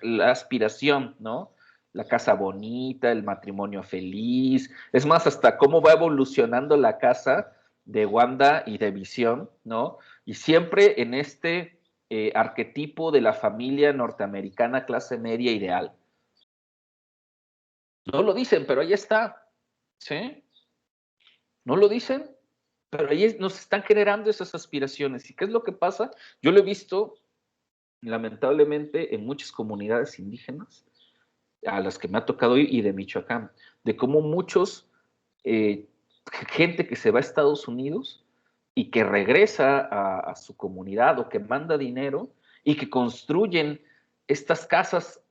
la aspiración, ¿no? La casa bonita, el matrimonio feliz, es más, hasta cómo va evolucionando la casa de Wanda y de Visión, ¿no? Y siempre en este arquetipo de la familia norteamericana clase media ideal. No lo dicen, pero ahí está, ¿sí? No lo dicen, pero ahí nos están generando esas aspiraciones. ¿Y qué es lo que pasa? Yo lo he visto, lamentablemente, en muchas comunidades indígenas, a las que me ha tocado ir, y de Michoacán, de cómo muchos, gente que se va a Estados Unidos y que regresa a su comunidad o que manda dinero y que construyen estas casas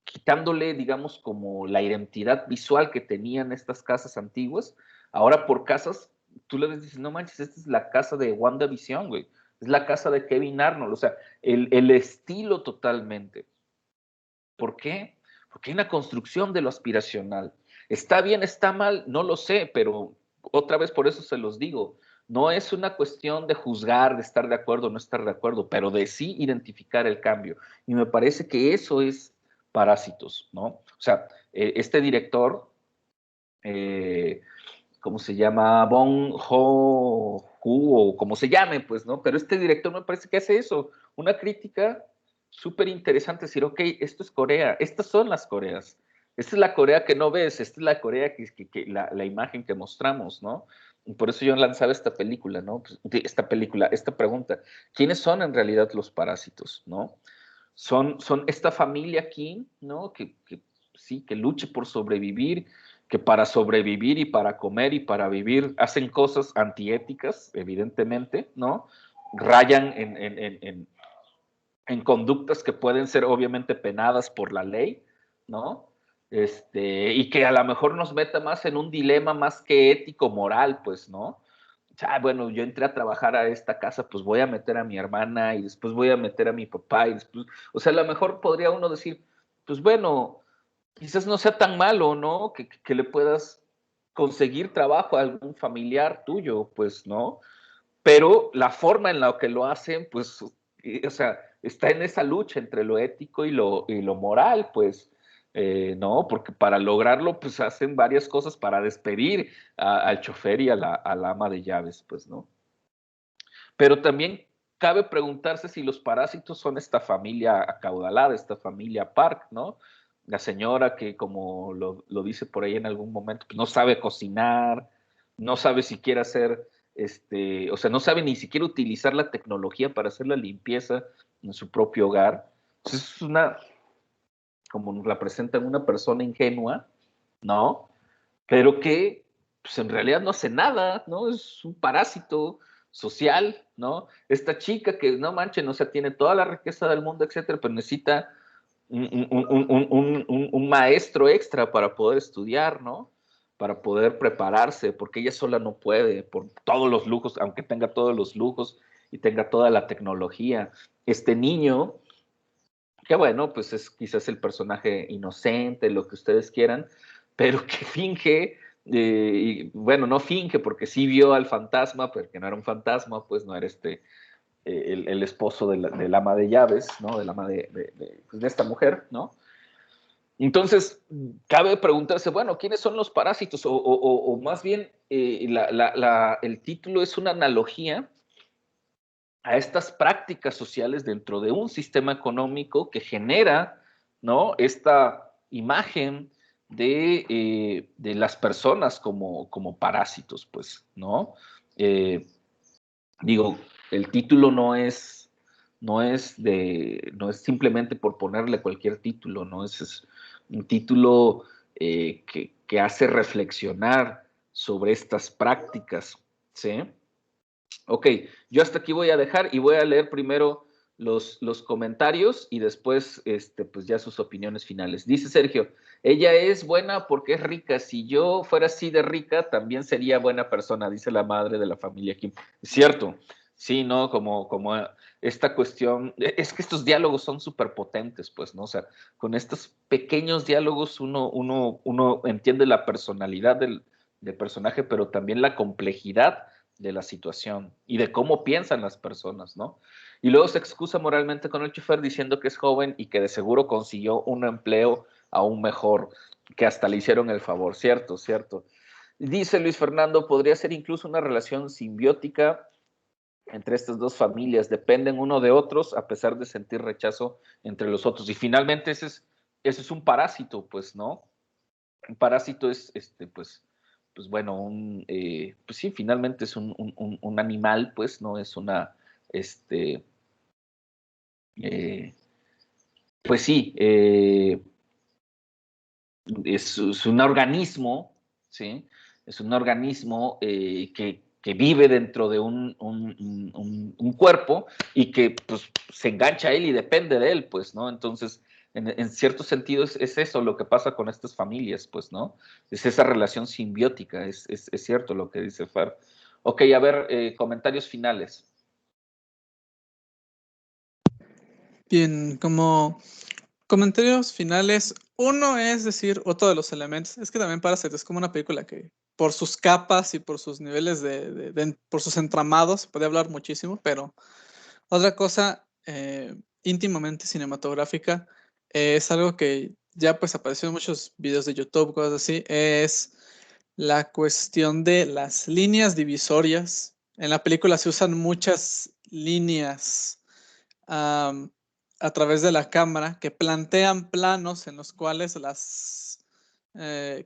quitándole, digamos, como la identidad visual que tenían estas casas antiguas, ahora por casas, tú le dices, no manches, esta es la casa de WandaVision, güey, es la casa de Kevin Arnold, o sea, el estilo totalmente. ¿Por qué? Porque hay una construcción de lo aspiracional. ¿Está bien, está mal? No lo sé, pero otra vez por eso se los digo. No es una cuestión de juzgar, de estar de acuerdo o no estar de acuerdo, pero de sí identificar el cambio. Y me parece que eso es Parásitos, ¿no? O sea, este director, ¿cómo se llama? Bong Joon-ho, o como se llame, pues, ¿no? Pero este director me parece que hace eso, una crítica súper interesante, decir, ok, esto es Corea, estas son las Coreas, esta es la Corea que no ves, esta es la Corea la imagen que mostramos, ¿no? Y por eso yo lanzaba esta película, ¿no? Pues, esta pregunta, ¿quiénes son en realidad los parásitos, ¿no? Son esta familia aquí, ¿no? Sí, que lucha por sobrevivir, que para sobrevivir y para comer y para vivir hacen cosas antiéticas, evidentemente, ¿no? Rayan en conductas que pueden ser obviamente penadas por la ley, ¿no? Y que a lo mejor nos meta más en un dilema más que ético, moral, pues, ¿no? Bueno, yo entré a trabajar a esta casa, pues voy a meter a mi hermana y después voy a meter a mi papá y después, o sea, a lo mejor podría uno decir, pues bueno, quizás no sea tan malo, ¿no? Que le puedas conseguir trabajo a algún familiar tuyo, pues, ¿no? Pero la forma en la que lo hacen, pues, o sea, está en esa lucha entre lo ético y lo moral, pues, ¿no? Porque para lograrlo, pues, hacen varias cosas para despedir al chofer y a la ama de llaves, pues, ¿no? Pero también cabe preguntarse si los parásitos son esta familia acaudalada, esta familia Park, ¿no? La señora que, como lo dice por ahí en algún momento, pues no sabe cocinar, no sabe siquiera hacer, o sea, no sabe ni siquiera utilizar la tecnología para hacer la limpieza en su propio hogar. Entonces es una, como nos la presentan, una persona ingenua, ¿no? Pero que pues en realidad no hace nada, ¿no? Es un parásito social, ¿no? Esta chica que no manchen, o sea, tiene toda la riqueza del mundo, etcétera, pero necesita un maestro extra para poder estudiar, ¿no? Para poder prepararse, porque ella sola no puede, por todos los lujos, aunque tenga todos los lujos y tenga toda la tecnología. Este niño, que bueno, pues es quizás el personaje inocente, lo que ustedes quieran, pero que finge, y bueno, no finge porque sí vio al fantasma, pero que no era un fantasma, pues no era el esposo del ama de llaves, ¿no? Del ama pues de esta mujer, ¿no? Entonces, cabe preguntarse, bueno, ¿quiénes son los parásitos? O más bien, el título es una analogía a estas prácticas sociales dentro de un sistema económico que genera, ¿no? Esta imagen de las personas como parásitos, pues, ¿no? Digo, el título no es simplemente por ponerle cualquier título, ¿no? Es un título que hace reflexionar sobre estas prácticas, ¿sí? Ok, yo hasta aquí voy a dejar y voy a leer primero los comentarios y después, pues ya sus opiniones finales. Dice Sergio, ella es buena porque es rica. Si yo fuera así de rica, también sería buena persona, dice la madre de la familia Kim. Es cierto, sí, ¿no? Como esta cuestión, es que estos diálogos son súper potentes, pues, ¿no? O sea, con estos pequeños diálogos uno entiende la personalidad del personaje, pero también la complejidad de la situación y de cómo piensan las personas, ¿no? Y luego se excusa moralmente con el chofer diciendo que es joven y que de seguro consiguió un empleo aún mejor, que hasta le hicieron el favor, cierto, cierto. Dice Luis Fernando, podría ser incluso una relación simbiótica entre estas dos familias, dependen uno de otros a pesar de sentir rechazo entre los otros. Y finalmente ese es un parásito, pues, ¿no? Un parásito es, pues bueno, pues sí, finalmente es un animal, pues, no es una, eh, pues sí, es un organismo, ¿sí? Es un organismo que vive dentro de un cuerpo y que pues, se engancha a él y depende de él, pues, ¿no? Entonces, en cierto sentido es eso lo que pasa con estas familias, pues, ¿no? Es esa relación simbiótica, es cierto lo que dice Fer. Ok, a ver, comentarios finales. Bien, como Comentarios finales. Uno es decir, otro de los elementos, es que también Parasite es como una película que por sus capas y por sus niveles por sus entramados, puede hablar muchísimo, pero otra cosa íntimamente cinematográfica es algo que ya pues apareció en muchos videos de YouTube, cosas así, es la cuestión de las líneas divisorias. En la película se usan muchas líneas a través de la cámara que plantean planos en los cuales las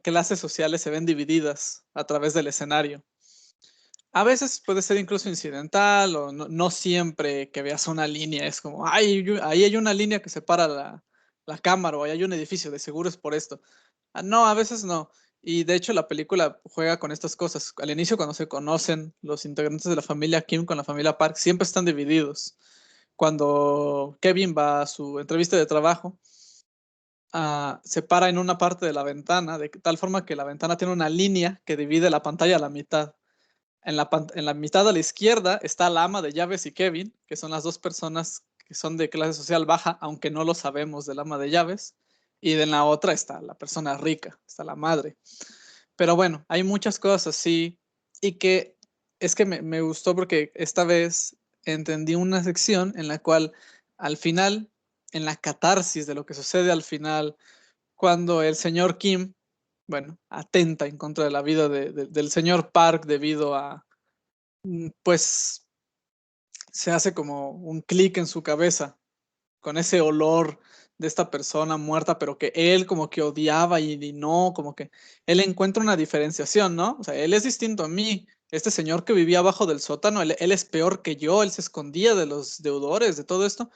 clases sociales se ven divididas a través del escenario. A veces puede ser incluso incidental o no siempre que veas una línea es como, ay, ahí hay una línea que separa la cámara o ahí hay un edificio, de seguro es por esto. No, a veces no. Y de hecho la película juega con estas cosas. Al inicio cuando se conocen los integrantes de la familia Kim con la familia Park, siempre están divididos. Cuando Kevin va a su entrevista de trabajo, se para en una parte de la ventana, de tal forma que la ventana tiene una línea que divide la pantalla a la mitad. En la mitad a la izquierda está la ama de llaves y Kevin, que son las dos personas que son de clase social baja, aunque no lo sabemos del ama de llaves. Y en la otra está la persona rica, está la madre. Pero bueno, hay muchas cosas así y que es que me gustó porque esta vez entendí una sección en la cual al final, en la catarsis de lo que sucede al final, cuando el señor Kim, bueno, atenta en contra de la vida del señor Park debido a, pues, se hace como un clic en su cabeza con ese olor de esta persona muerta, pero que él como que odiaba y no, como que él encuentra una diferenciación, ¿no? O sea, él es distinto a mí. Este señor que vivía abajo del sótano, él es peor que yo, él se escondía de los deudores, de todo esto,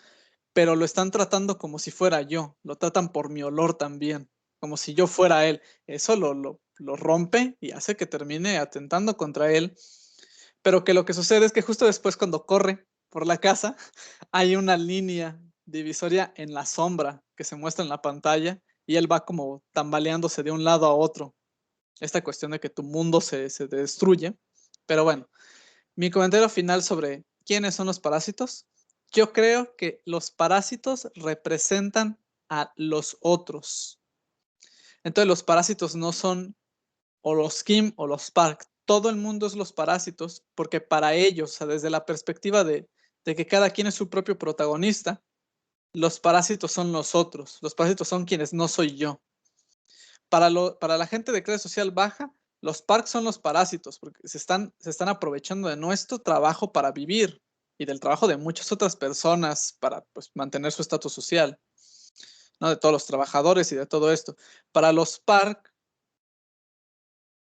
pero lo están tratando como si fuera yo, lo tratan por mi olor también, como si yo fuera él. Eso lo rompe y hace que termine atentando contra él, pero que lo que sucede es que justo después cuando corre por la casa, hay una línea divisoria en la sombra que se muestra en la pantalla y él va como tambaleándose de un lado a otro. Esta cuestión de que tu mundo se destruye. Pero bueno, mi comentario final sobre quiénes son los parásitos. Yo creo que los parásitos representan a los otros. Entonces los parásitos no son o los Kim o los Park. Todo el mundo es los parásitos porque para ellos, o sea, desde la perspectiva de que cada quien es su propio protagonista, los parásitos son los otros. Los parásitos son quienes no soy yo. Para la gente de clase social baja, los Park son los parásitos porque se están aprovechando de nuestro trabajo para vivir y del trabajo de muchas otras personas para pues, mantener su estatus social, ¿no? De todos los trabajadores y de todo esto. Para los Park,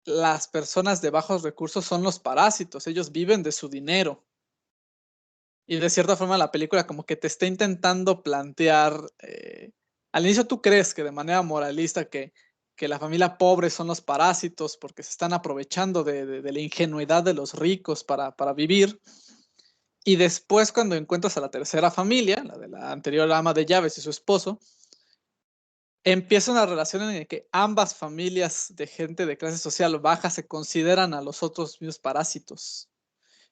las personas de bajos recursos son los parásitos, ellos viven de su dinero. Y de cierta forma la película como que te está intentando plantear, al inicio tú crees que de manera moralista que la familia pobre son los parásitos porque se están aprovechando de la ingenuidad de los ricos para vivir. Y después cuando encuentras a la tercera familia, la de la anterior ama de llaves y su esposo, empieza una relación en la que ambas familias de gente de clase social baja se consideran a los otros mismos parásitos.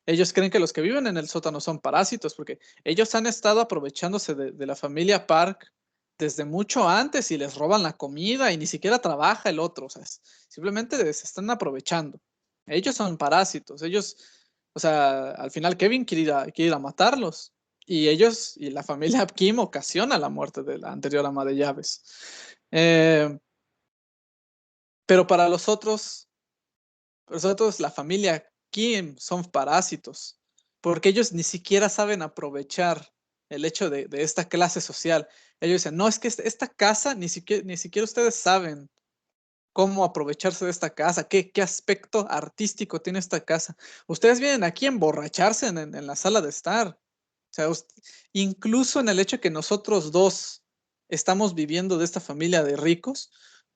Ellos creen que los que viven en el sótano son parásitos porque ellos han estado aprovechándose de la familia Park desde mucho antes y les roban la comida y ni siquiera trabaja el otro. O sea, simplemente se están aprovechando. Ellos son parásitos. Ellos, o sea, al final Kevin quiere ir a matarlos. Y ellos y la familia Kim ocasiona la muerte de la anterior ama de llaves. Pero para los otros, la familia Kim son parásitos, porque ellos ni siquiera saben aprovechar el hecho de esta clase social. Ellos dicen, no, es que esta casa ni siquiera ustedes saben cómo aprovecharse de esta casa, qué aspecto artístico tiene esta casa. Ustedes vienen aquí a emborracharse en la sala de estar. O sea, incluso en el hecho que nosotros dos estamos viviendo de esta familia de ricos,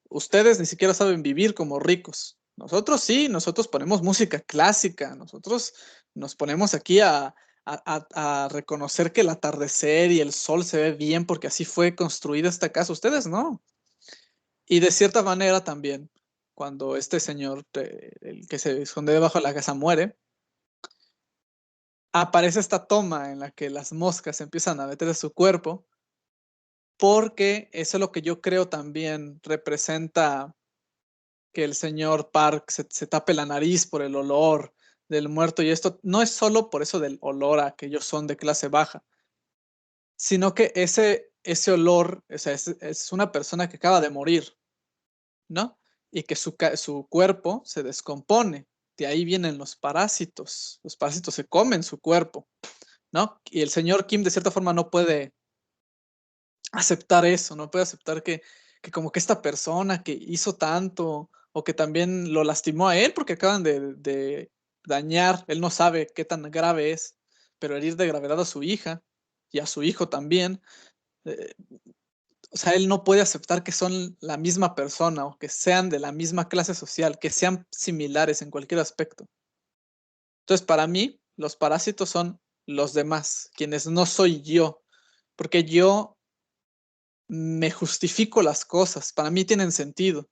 ustedes ni siquiera saben vivir como ricos. Nosotros sí, nosotros ponemos música clásica, nosotros nos ponemos aquí a reconocer que el atardecer y el sol se ve bien porque así fue construida esta casa. Ustedes no. Y de cierta manera también, cuando este señor, el que se esconde debajo de la casa, muere, aparece esta toma en la que las moscas empiezan a meter a su cuerpo porque eso es lo que yo creo también representa que el señor Park se tape la nariz por el olor del muerto, y esto no es solo por eso del olor a que ellos son de clase baja, sino que ese olor, o sea, es una persona que acaba de morir, ¿no? Y que su cuerpo se descompone. De ahí vienen los parásitos. Los parásitos se comen su cuerpo, ¿no? Y el señor Kim de cierta forma no puede aceptar eso, no puede aceptar que como que esta persona que hizo tanto o que también lo lastimó a él porque acaban de dañar, él no sabe qué tan grave es, pero herir de gravedad a su hija y a su hijo también. eh, o sea, él no puede aceptar que son la misma persona o que sean de la misma clase social, que sean similares en cualquier aspecto. Entonces, para mí, los parásitos son los demás, quienes no soy yo, porque yo me justifico las cosas, para mí tienen sentido.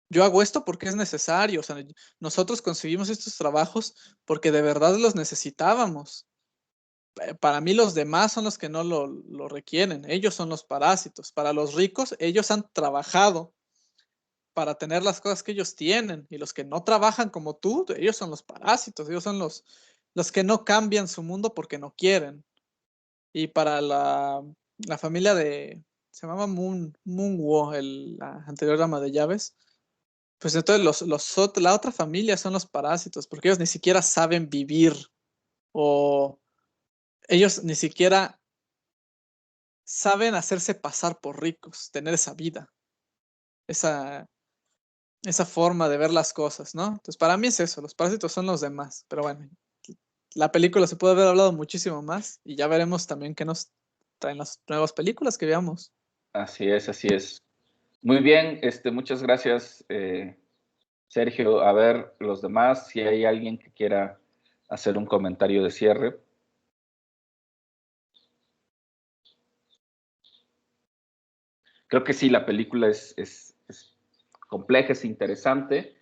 Yo hago esto porque es necesario, o sea, nosotros conseguimos estos trabajos porque de verdad los necesitábamos. Para mí los demás son los que no lo requieren, ellos son los parásitos. Para los ricos, ellos han trabajado para tener las cosas que ellos tienen, y los que no trabajan como tú, ellos son los parásitos, ellos son los que no cambian su mundo porque no quieren. Y para la familia se llamaba Moonwo, la anterior dama de llaves, pues entonces la otra familia son los parásitos, porque ellos ni siquiera saben vivir, o ellos ni siquiera saben hacerse pasar por ricos, tener esa vida, esa, esa forma de ver las cosas, ¿no? Entonces para mí es eso, los parásitos son los demás, pero bueno, la película se puede haber hablado muchísimo más y ya veremos también qué nos traen las nuevas películas que veamos. Así es, así es. Muy bien, muchas gracias, Sergio. A ver, los demás, si hay alguien que quiera hacer un comentario de cierre. Creo que sí, la película es compleja, es interesante,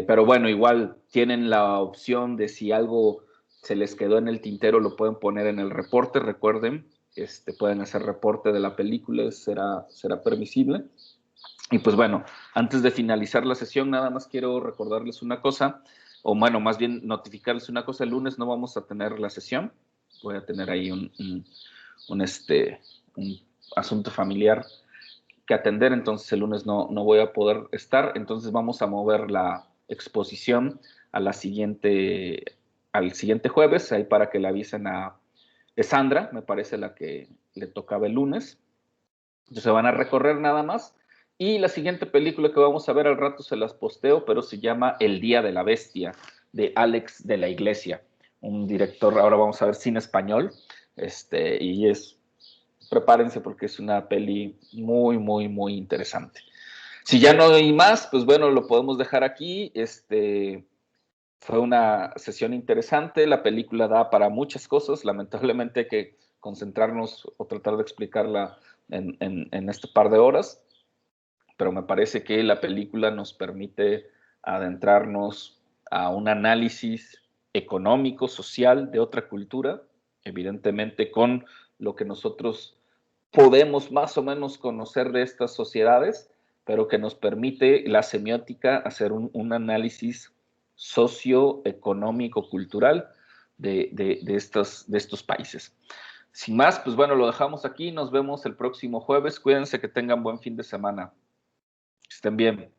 pero bueno, igual tienen la opción de si algo se les quedó en el tintero, lo pueden poner en el reporte, recuerden, pueden hacer reporte de la película, será permisible. Y pues bueno, antes de finalizar la sesión, nada más quiero recordarles una cosa, o bueno, más bien notificarles una cosa: el lunes no vamos a tener la sesión, voy a tener ahí un asunto familiar que atender, entonces el lunes no voy a poder estar, entonces vamos a mover la exposición al siguiente jueves, ahí para que le avisen a Sandra, me parece la que le tocaba el lunes. Entonces se van a recorrer nada más. Y la siguiente película que vamos a ver al rato se las posteo, pero se llama El Día de la Bestia, de Alex de la Iglesia, un director, ahora vamos a ver cine español, y prepárense porque es una peli muy, muy, muy interesante. Si ya no hay más, pues bueno, lo podemos dejar aquí. Fue una sesión interesante, la película da para muchas cosas, lamentablemente hay que concentrarnos o tratar de explicarla en este par de horas, pero me parece que la película nos permite adentrarnos a un análisis económico, social de otra cultura, evidentemente con lo que nosotros podemos más o menos conocer de estas sociedades, pero que nos permite la semiótica hacer un análisis socioeconómico, cultural de estos países. Sin más, pues bueno, lo dejamos aquí, nos vemos el próximo jueves, cuídense, que tengan buen fin de semana, que estén bien.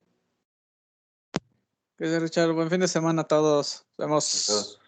Richard, buen fin de semana a todos, nos vemos. Adiós.